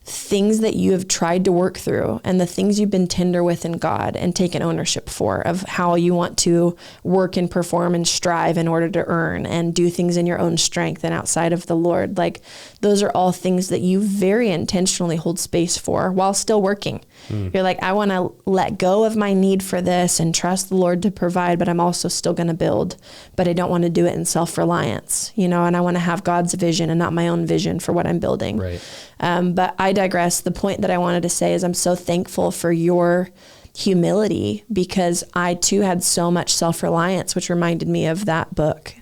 things that you have tried to work through and the things you've been tender with in God and taken ownership for, of how you want to work and perform and strive in order to earn and do things in your own strength and outside of the Lord. Like, those are all things that you very intentionally hold space for while still working. You're like, I want to let go of my need for this and trust the Lord to provide, but I'm also still going to build, but I don't want to do it in self-reliance, and I want to have God's vision and not my own vision for what I'm building. Right. But I digress. The point that I wanted to say is I'm so thankful for your humility, because I too had so much self-reliance, which reminded me of that book.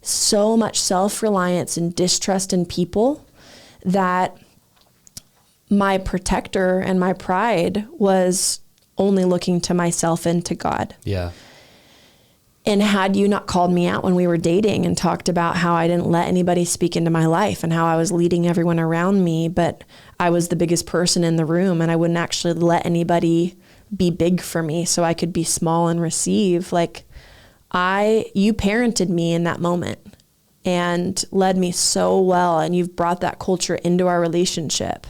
So much self-reliance and distrust in people that my protector and my pride was only looking to myself and to God. Yeah. And had you not called me out when we were dating and talked about how I didn't let anybody speak into my life and how I was leading everyone around me, but I was the biggest person in the room and I wouldn't actually let anybody be big for me so I could be small and receive, like, you parented me in that moment and led me so well. And you've brought that culture into our relationship.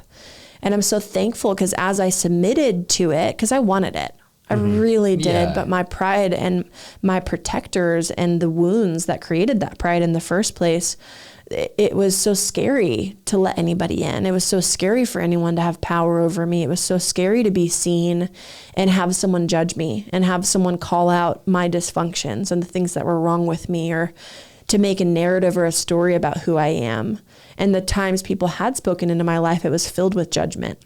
And I'm so thankful, because as I submitted to it, because I wanted it, I really did. Yeah. But my pride and my protectors and the wounds that created that pride in the first place, it was so scary to let anybody in. It was so scary for anyone to have power over me. It was so scary to be seen and have someone judge me and have someone call out my dysfunctions and the things that were wrong with me, or to make a narrative or a story about who I am. And the times people had spoken into my life, it was filled with judgment.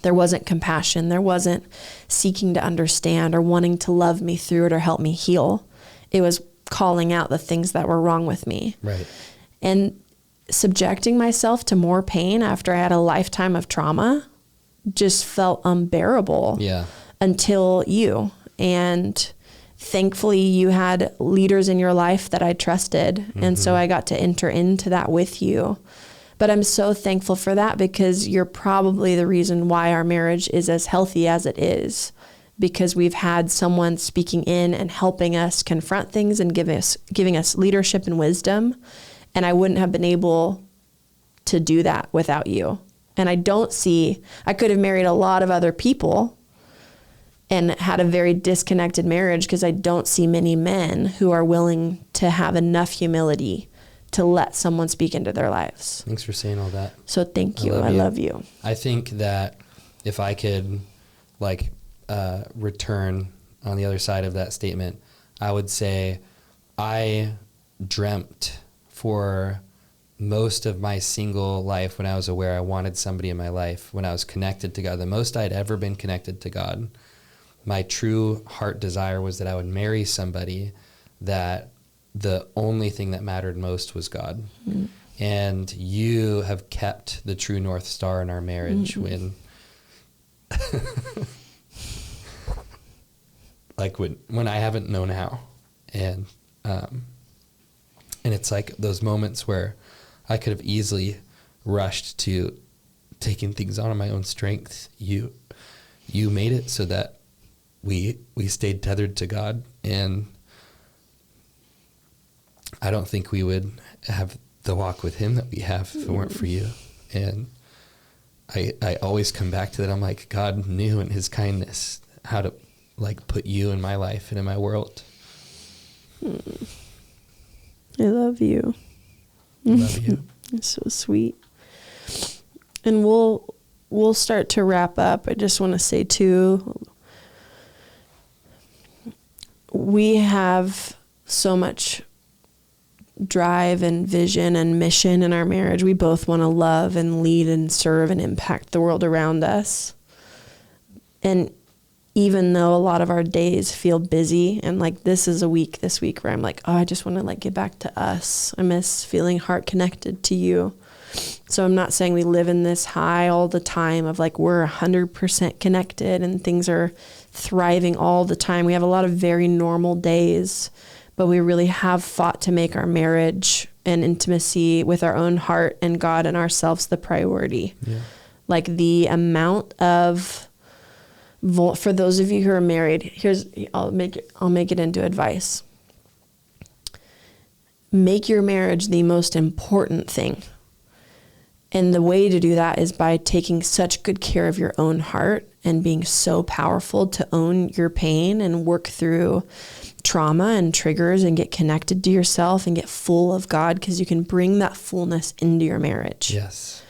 There wasn't compassion. There wasn't seeking to understand or wanting to love me through it or help me heal. It was calling out the things that were wrong with me. Right. And subjecting myself to more pain after I had a lifetime of trauma just felt unbearable. Yeah. Until you. And thankfully you had leaders in your life that I trusted. And so I got to enter into that with you. But I'm so thankful for that, because you're probably the reason why our marriage is as healthy as it is, because we've had someone speaking in and helping us confront things and giving us leadership and wisdom. And I wouldn't have been able to do that without you. And I could have married a lot of other people and had a very disconnected marriage, because I don't see many men who are willing to have enough humility to let someone speak into their lives. Thanks for saying all that. So thank you. I love you. I think that if I could return on the other side of that statement, I would say I dreamt for most of my single life, when I was aware I wanted somebody in my life, when I was connected to God, the most I'd ever been connected to God, my true heart desire was that I would marry somebody that the only thing that mattered most was God. And you have kept the true North Star in our marriage when I haven't known how. And it's like those moments where I could have easily rushed to taking things on my own strength. You made it so that we stayed tethered to God, and I don't think we would have the walk with him that we have if it weren't for you. And I always come back to that. I'm like, God knew in his kindness how to put you in my life and in my world. I love you. Love you. It's so sweet. And we'll start to wrap up. I just want to say too, we have so much drive and vision and mission in our marriage. We both want to love and lead and serve and impact the world around us. And even though a lot of our days feel busy, and this week where I'm like, oh, I just want to get back to us. I miss feeling heart connected to you. So I'm not saying we live in this high all the time of like we're 100% connected and things are thriving all the time. We have a lot of very normal days, but we really have fought to make our marriage and intimacy with our own heart and God and ourselves the priority. Yeah. Like the amount of, for those of you who are married, I'll make it into advice. Make your marriage the most important thing. And the way to do that is by taking such good care of your own heart and being so powerful to own your pain and work through trauma and triggers and get connected to yourself and get full of God, because you can bring that fullness into your marriage. Yes.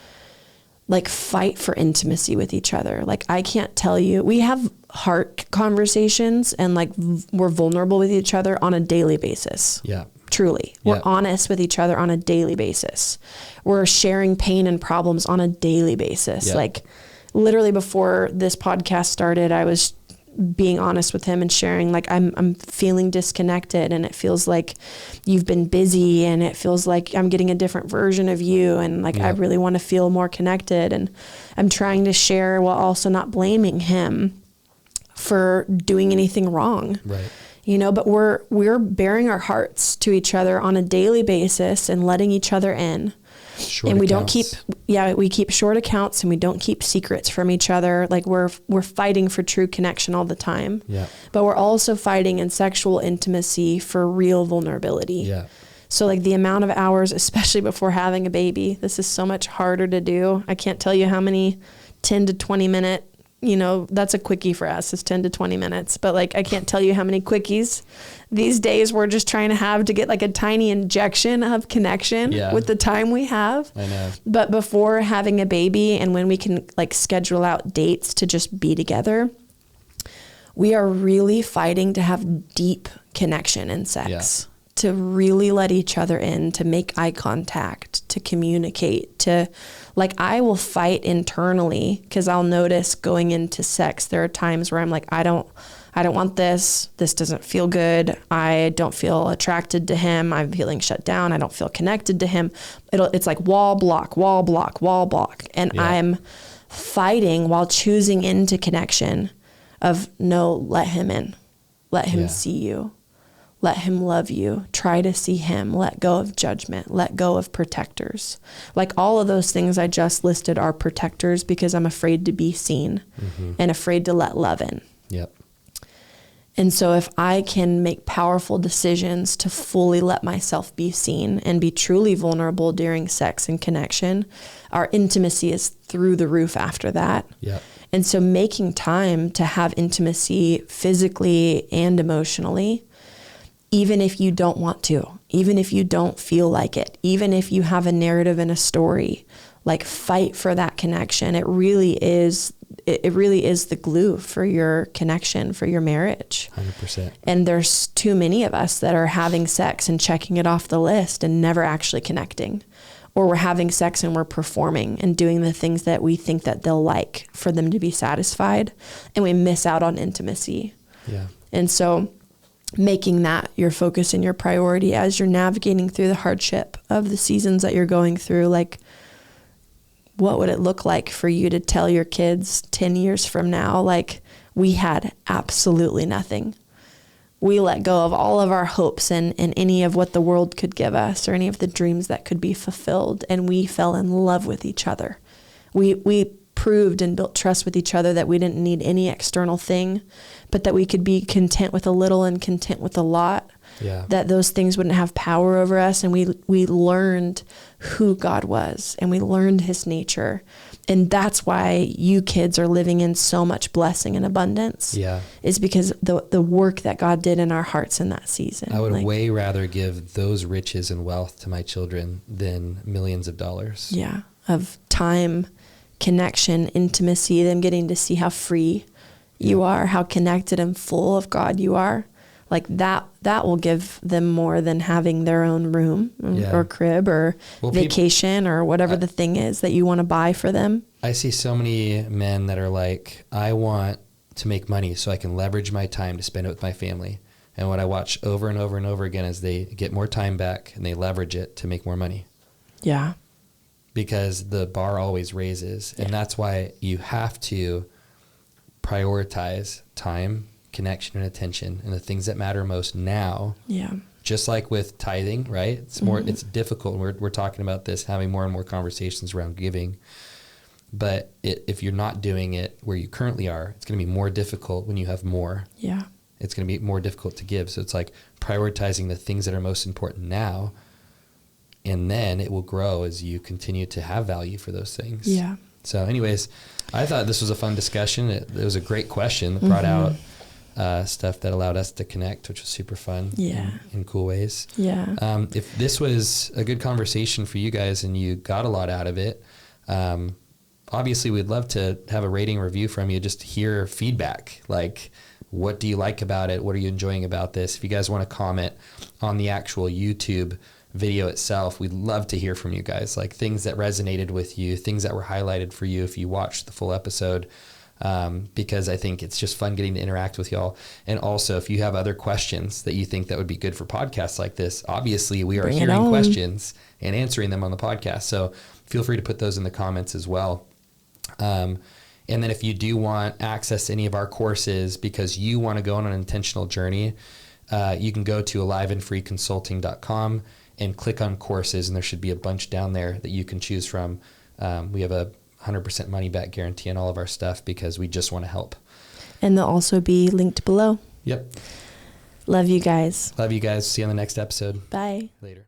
Like fight for intimacy with each other. Like I can't tell you, we have heart conversations and like we're vulnerable with each other on a daily basis. Yeah. Truly. We're honest with each other on a daily basis. We're sharing pain and problems on a daily basis. Like literally before this podcast started, I was being honest with him and sharing like I'm feeling disconnected and it feels like you've been busy and it feels like I'm getting a different version of you and like I really want to feel more connected, and I'm trying to share while also not blaming him for doing anything wrong. Right. You know, but we're bearing our hearts to each other on a daily basis and letting each other in. Short and we accounts. we keep short accounts and we don't keep secrets from each other. Like we're fighting for true connection all the time. Yeah. But we're also fighting in sexual intimacy for real vulnerability. Yeah. So like the amount of hours, especially before having a baby, this is so much harder to do. I can't tell you how many 10 to 20 minute, you know, that's a quickie for us, is 10 to 20 minutes. But like, I can't tell you how many quickies these days we're just trying to have to get like a tiny injection of connection with the time we have. I know. But before having a baby and when we can like schedule out dates to just be together, we are really fighting to have deep connection in sex, to really let each other in, to make eye contact, to communicate, to like, I will fight internally because I'll notice going into sex, there are times where I'm like, I don't want this. This doesn't feel good. I don't feel attracted to him. I'm feeling shut down. I don't feel connected to him. It's like wall block. And I'm fighting while choosing into connection of no, let him in, let him see you. Let him love you. Try to see him. Let go of judgment. Let go of protectors. Like all of those things I just listed are protectors because I'm afraid to be seen and afraid to let love in. Yep. And so if I can make powerful decisions to fully let myself be seen and be truly vulnerable during sex and connection, our intimacy is through the roof after that. Yep. And so making time to have intimacy physically and emotionally, even if you don't want to, even if you don't feel like it, even if you have a narrative and a story, like fight for that connection. It really is the glue for your connection, for your marriage. 100%. And there's too many of us that are having sex and checking it off the list and never actually connecting. Or we're having sex and we're performing and doing the things that we think that they'll like for them to be satisfied. And we miss out on intimacy. Yeah. And so making that your focus and your priority as you're navigating through the hardship of the seasons that you're going through, like what would it look like for you to tell your kids 10 years from now, like we had absolutely nothing. We let go of all of our hopes and any of what the world could give us or any of the dreams that could be fulfilled. And we fell in love with each other. We proved and built trust with each other that we didn't need any external thing, but that we could be content with a little and content with a lot. Yeah. That those things wouldn't have power over us. And we learned who God was and we learned his nature. And that's why you kids are living in so much blessing and abundance. Yeah. Is because the work that God did in our hearts in that season. I would way rather give those riches and wealth to my children than millions of dollars. Yeah. Of time, connection, intimacy, them getting to see how free you are, how connected and full of God you are. Like that will give them more than having their own room or crib or vacation or whatever the thing is that you want to buy for them. I see so many men that are like, I want to make money so I can leverage my time to spend it with my family. And what I watch over and over and over again is they get more time back and they leverage it to make more money. Yeah. because the bar always raises. And that's why you have to prioritize time, connection, and attention, and the things that matter most now. Yeah. Just like with tithing, right? It's more, it's difficult. We're talking about this, having more and more conversations around giving. But if you're not doing it where you currently are, it's going to be more difficult when you have more. Yeah. It's going to be more difficult to give. So it's like prioritizing the things that are most important now, and then it will grow as you continue to have value for those things. Yeah. So anyways, I thought this was a fun discussion. It was a great question that brought out stuff that allowed us to connect, which was super fun. Yeah. In cool ways. Yeah. If this was a good conversation for you guys and you got a lot out of it, obviously we'd love to have a rating review from you, just to hear feedback. Like, what do you like about it? What are you enjoying about this? If you guys want to comment on the actual YouTube video itself, we'd love to hear from you guys, like things that resonated with you, things that were highlighted for you if you watched the full episode. Because I think it's just fun getting to interact with y'all. And also, if you have other questions that you think that would be good for podcasts like this, obviously we are hearing questions and answering them on the podcast. So feel free to put those in the comments as well. And then if you do want access to any of our courses because you want to go on an intentional journey, you can go to aliveandfreeconsulting.com and click on courses, and there should be a bunch down there that you can choose from. We have a 100% money back guarantee on all of our stuff because we just want to help. And they'll also be linked below. Yep. Love you guys. Love you guys. See you on the next episode. Bye. Later.